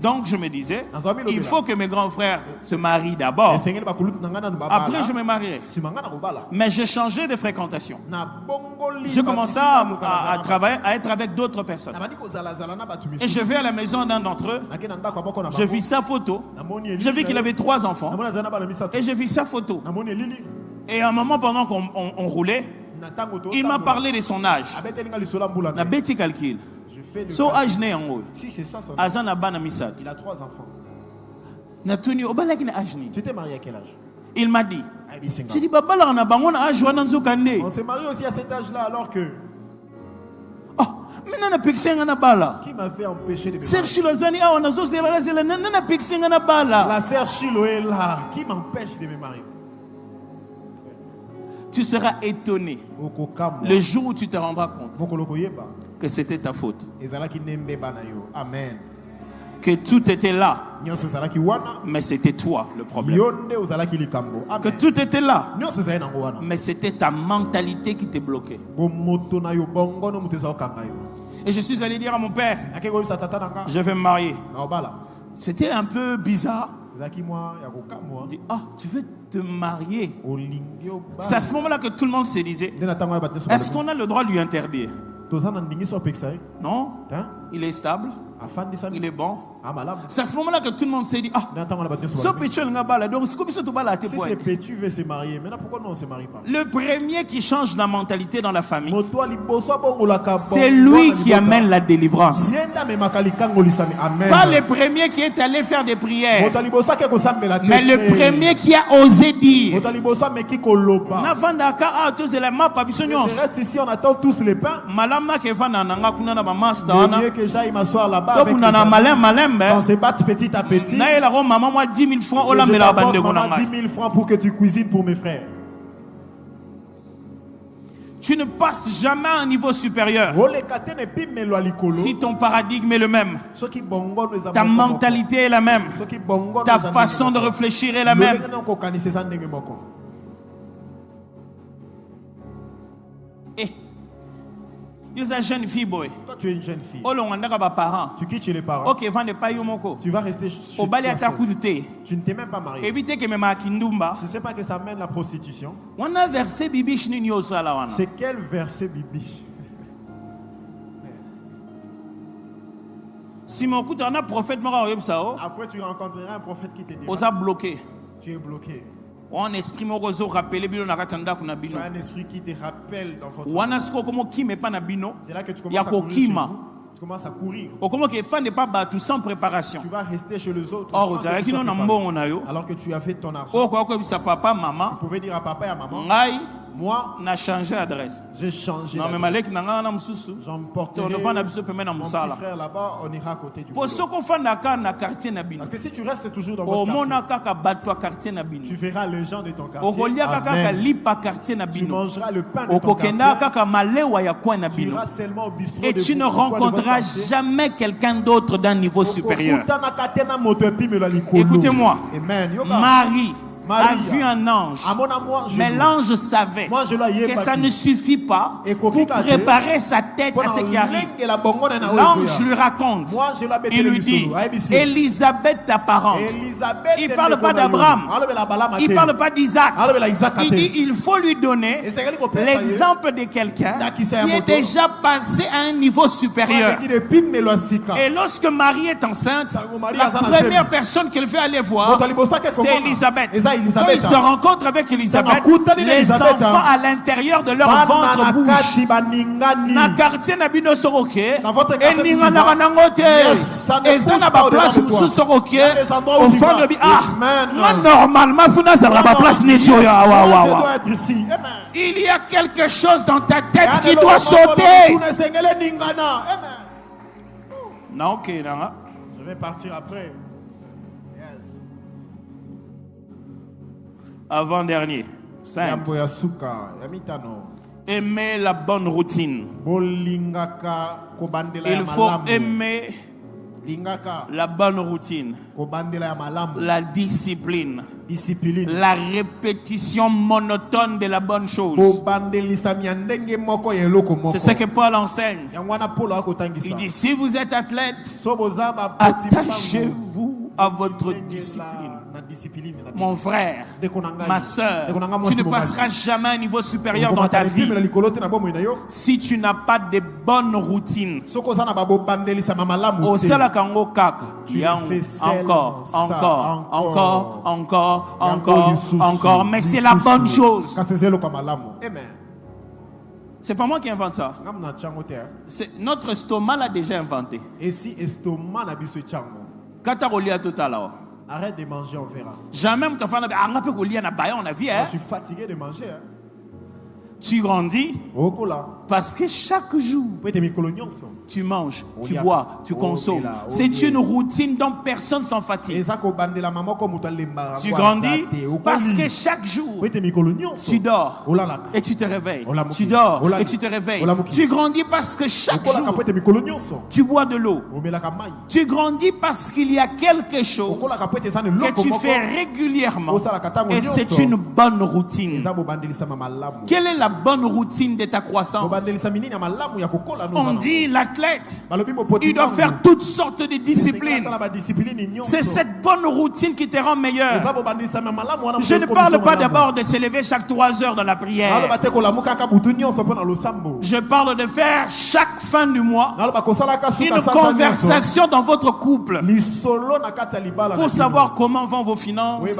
C: Donc je me disais, il faut que mes grands frères se marient d'abord. Après je me marierai. Mais j'ai changé de fréquentation. Je commençais à travailler, à être avec d'autres personnes. Et je vais à la maison d'un d'entre eux. Je vis sa photo. Je vis qu'il avait 3 enfants. Et je vis sa photo. Et à un moment, pendant qu'on roulait, il m'a parlé de son âge. La bête calcul. Son âge né en haut.
B: Si c'est ça son
C: âge.
B: Il a 3 enfants.
C: Tu
B: t'es marié à quel âge?
C: Il m'a dit. J'ai dit, on s'est
B: marié aussi à cet âge-là alors que...
C: Qui
B: m'a fait empêcher de me
C: marier?
B: La sœur Chilo est là. Qui m'empêche de me marier?
C: Tu seras étonné le jour où tu te rendras compte que c'était ta faute.
B: Amen.
C: Que tout était là, mais c'était toi le problème. Que tout était là, mais c'était ta mentalité qui t'est bloquée. Et je suis allé dire à mon père, je vais me marier. C'était un peu bizarre. Il dit, tu veux te marier? C'est à ce moment-là que tout le monde se disait, est-ce qu'on a le droit de lui interdire? Non, il est stable, il est bon. C'est à ce moment-là que tout le monde s'est dit, ah, si
B: c'est Pétu veut se marier, maintenant pourquoi non on ne se marie pas?
C: Le premier qui change la mentalité dans la famille, c'est lui qui amène la délivrance. Pas le premier qui est allé faire des prières, mais le premier qui a osé dire.
B: Je reste ici, on attend tous les pains. Mieux que j'aille m'asseoir là-bas avec on se bat petit à petit.
C: Maman, 10 000 francs,
B: je t'apporte 10 000 francs pour que tu cuisines pour mes frères.
C: Tu ne passes jamais à un niveau supérieur si ton paradigme est le même, ta mentalité est la même, ta façon de réfléchir est la même. Tu es une jeune fille, boy.
B: Toi, tu es une jeune fille.
C: Tu
B: quittes chez les parents.
C: Ok,
B: tu vas rester chez toi. Tu ne t'es même pas marié.
C: Tu
B: ne sais pas que ça mène la prostitution. C'est quel verset biblique?
C: Si mon coup, un prophète,
B: après tu rencontreras un prophète qui te dit
C: bloqué.
B: Tu es bloqué.
C: Un esprit tu
B: as un esprit qui te rappelle dans votre c'est là que tu commences à courir chez vous. Tu commences à courir.
C: Sans préparation.
B: Tu vas rester chez les autres alors que tu as fait ton argent.
C: Tu
B: pouvais dire à papa et à maman, moi,
C: n'a changé d'adresse.
B: J'ai changé
C: d'adresse.
B: J'emporterai mon petit frère là-bas, on ira à côté du boulot. Parce que si tu restes toujours dans votre quartier, tu verras les gens de ton quartier. Amen. Tu mangeras le pain de ton quartier. Tu iras seulement au bistrot
C: et tu ne rencontreras jamais quelqu'un d'autre d'un niveau supérieur. Écoutez-moi. Marie a vu un ange, mais l'ange savait que ça ne suffit pas pour préparer sa tête à ce qui arrive. L'ange lui raconte, il lui dit, Élisabeth ta parente. Il ne parle pas d'Abraham, il ne parle pas d'Isaac. Il dit, il faut lui donner l'exemple de quelqu'un qui est déjà passé à un niveau supérieur. Et lorsque Marie est enceinte, la première personne qu'elle fait aller voir, c'est Élisabeth. Quand ils se rencontrent avec Élisabeth, les enfants à l'intérieur de leur ventre bougent. Na quartier na bino soroké, et ninga na ranangote, et ça n'a pas place sous soroké, au fond de ah, moi normalement funa ça n'a pas place netio ya wa. Il y a quelque chose dans ta tête qui doit sauter. Non, ok, non.
B: Je vais partir après.
C: Avant-dernier. 5. Aimer la bonne routine. Il faut aimer la bonne routine, la discipline, la répétition monotone de la bonne chose. C'est ce que Paul enseigne. Il dit, si vous êtes athlète, attachez-vous à votre discipline. Mon frère, ma soeur, tu ne passeras jamais à un niveau supérieur dans ta vie si tu n'as pas de bonne routine. Au Salakango Kaka, encore, mais c'est la bonne chose. C'est pas moi qui invente ça. Notre estomac l'a déjà inventé.
B: Et si estomac n'a
C: pas tout à l'heure.
B: Arrête de manger, on verra.
C: Jamais
B: je suis fatigué de manger.
C: Tu grandis parce que chaque jour tu manges, tu bois, tu consommes. C'est une routine dont personne s'en fatigue. Tu grandis parce que chaque jour tu dors et tu te réveilles. Tu dors et tu te réveilles. Tu grandis parce que chaque jour tu bois de l'eau. Tu grandis parce qu'il y a quelque chose que tu fais régulièrement et c'est une bonne routine. Quelle est la
B: la bonne routine de ta croissance. On dit l'athlète, il doit faire toutes sortes de disciplines. C'est cette bonne routine qui te rend meilleur. Je ne parle pas d'abord de s'élever chaque 3 heures dans la prière. Je parle de faire chaque fin du mois une conversation dans votre couple pour savoir comment vont vos finances,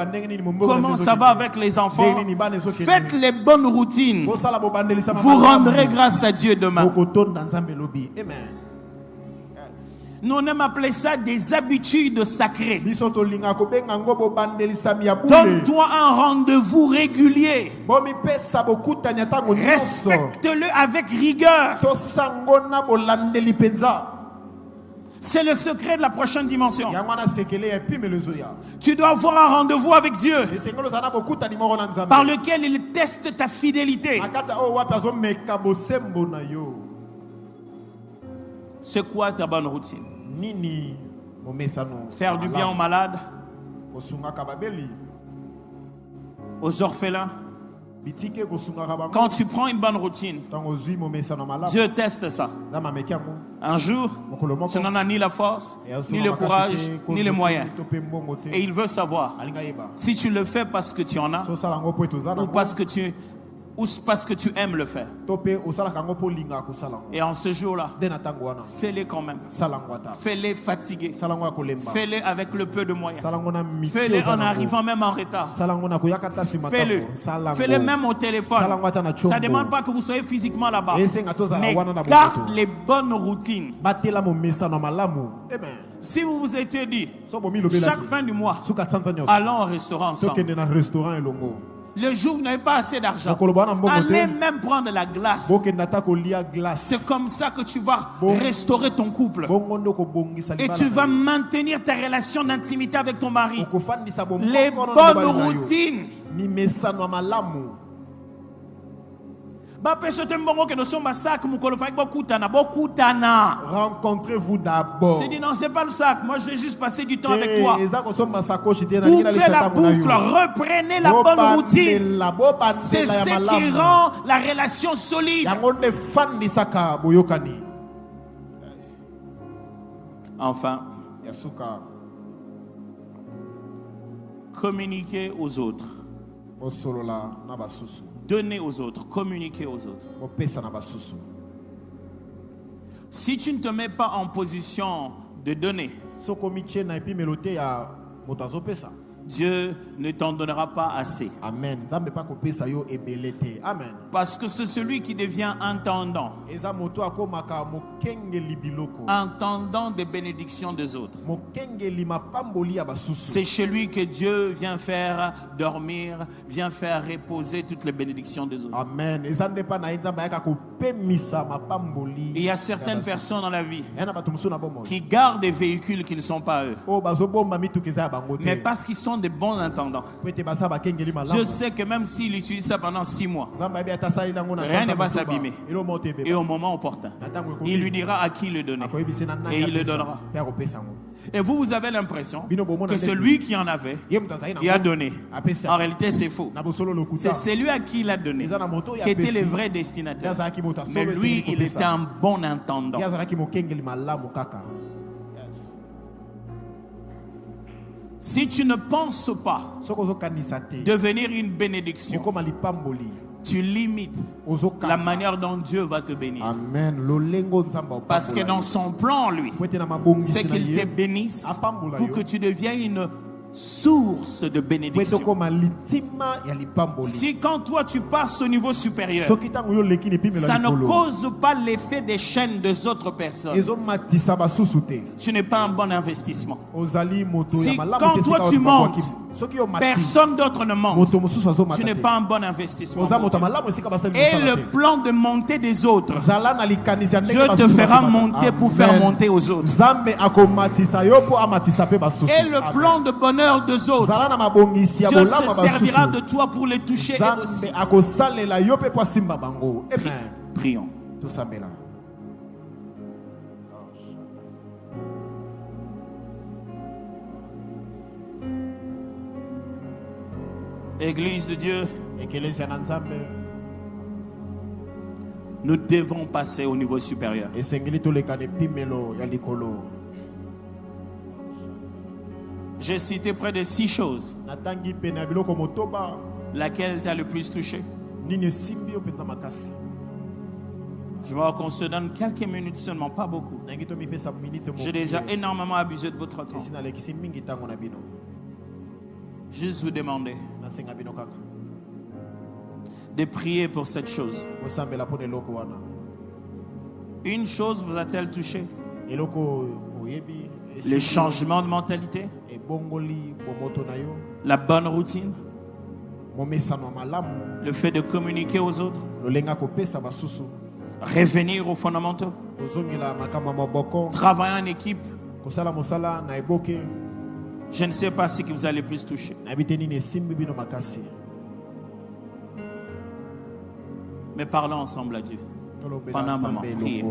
B: comment ça va avec les enfants. Faites les bonnes routines. Vous rendrez grâce à Dieu demain. Nous on aime appeler ça des habitudes sacrées. Donne-toi un rendez-vous régulier. Respecte-le avec rigueur. C'est le secret de la prochaine dimension. Tu dois avoir un rendez-vous avec Dieu par lequel il teste ta fidélité. C'est quoi ta bonne routine? Faire du bien aux malades, aux orphelins. Quand tu prends une bonne routine, Dieu teste ça. Un jour, tu n'en as ni la force, ni le courage, ni les moyens. Et il veut savoir si tu le fais parce que tu en as ou parce que tu aimes le faire. Et en ce jour-là, fais-les quand même. Fais-les fatigués. Fais-les avec le peu de moyens. Fais-les en arrivant même en retard. Fais-le. Fais-les même au téléphone. Ça ne demande pas que vous soyez physiquement là-bas. Mais garde les bonnes routines. Si vous vous étiez dit, chaque fin du mois, allons au restaurant ensemble. Le jour où vous n'avez pas assez d'argent, allez même prendre la glace. C'est comme ça que tu vas restaurer ton couple. Et tu vas maintenir ta relation d'intimité avec ton mari. Les bonnes routines.
C: Rencontrez-vous d'abord.
B: J'ai dit non, c'est pas le sac. Moi, je vais juste passer du temps avec toi. Bouclez la boucle. Reprenez la bonne routine. C'est ce qui rend la relation solide. Enfin, communiquez aux autres. Donner aux autres, communiquer aux autres. Si tu ne te mets pas en position de donner, Dieu ne t'en donnera pas assez.
C: Amen.
B: Parce que c'est celui qui devient intendant. Intendant des bénédictions des autres. C'est chez lui que Dieu vient faire dormir, vient faire reposer toutes les bénédictions des autres.
C: Amen.
B: Il y a certaines personnes dans la vie qui gardent des véhicules qui ne sont pas eux. Mais parce qu'ils sont des bons intendants. Je sais que même s'il utilise ça pendant 6 mois, rien ne va s'abîmer. Et au moment opportun, il lui dira à qui le donner. Et il le donnera. Et vous avez l'impression que celui qui en avait, qui a donné. En réalité, c'est faux. C'est celui à qui il a donné qui était le vrai destinataire. Mais lui, il était un bon intendant. Si tu ne penses pas devenir une bénédiction, tu limites la manière dont Dieu va te bénir.
C: Amen.
B: Parce que dans son plan, lui, c'est qu'il te bénisse pour que tu deviennes une source de bénédiction. Si quand toi tu passes au niveau supérieur, ça ne cause pas l'effet des chaînes des autres personnes, tu n'es pas un bon investissement. Si quand toi tu montes, personne d'autre ne monte, tu n'es pas un bon investissement. Et le plan de montée des autres, Dieu te fera monter pour faire monter aux autres. Et le plan de bonheur des autres, Dieu se servira de toi pour les toucher eux aussi. Prions. Église de Dieu,
C: Nous devons passer au niveau supérieur. J'ai cité près de 6 choses. Laquelle t'a le plus touché? Je vois qu'on se donne quelques minutes seulement, pas beaucoup. J'ai déjà énormément abusé de votre temps. Juste vous demander de prier pour cette chose. Une chose vous a-t-elle touché? Le changement de mentalité? La bonne routine? Le fait de communiquer aux autres? Revenir aux fondamentaux? Travailler en équipe? Je ne sais pas ce qui vous a le plus touché. Mais parlons ensemble à Dieu. Pendant un moment, priez.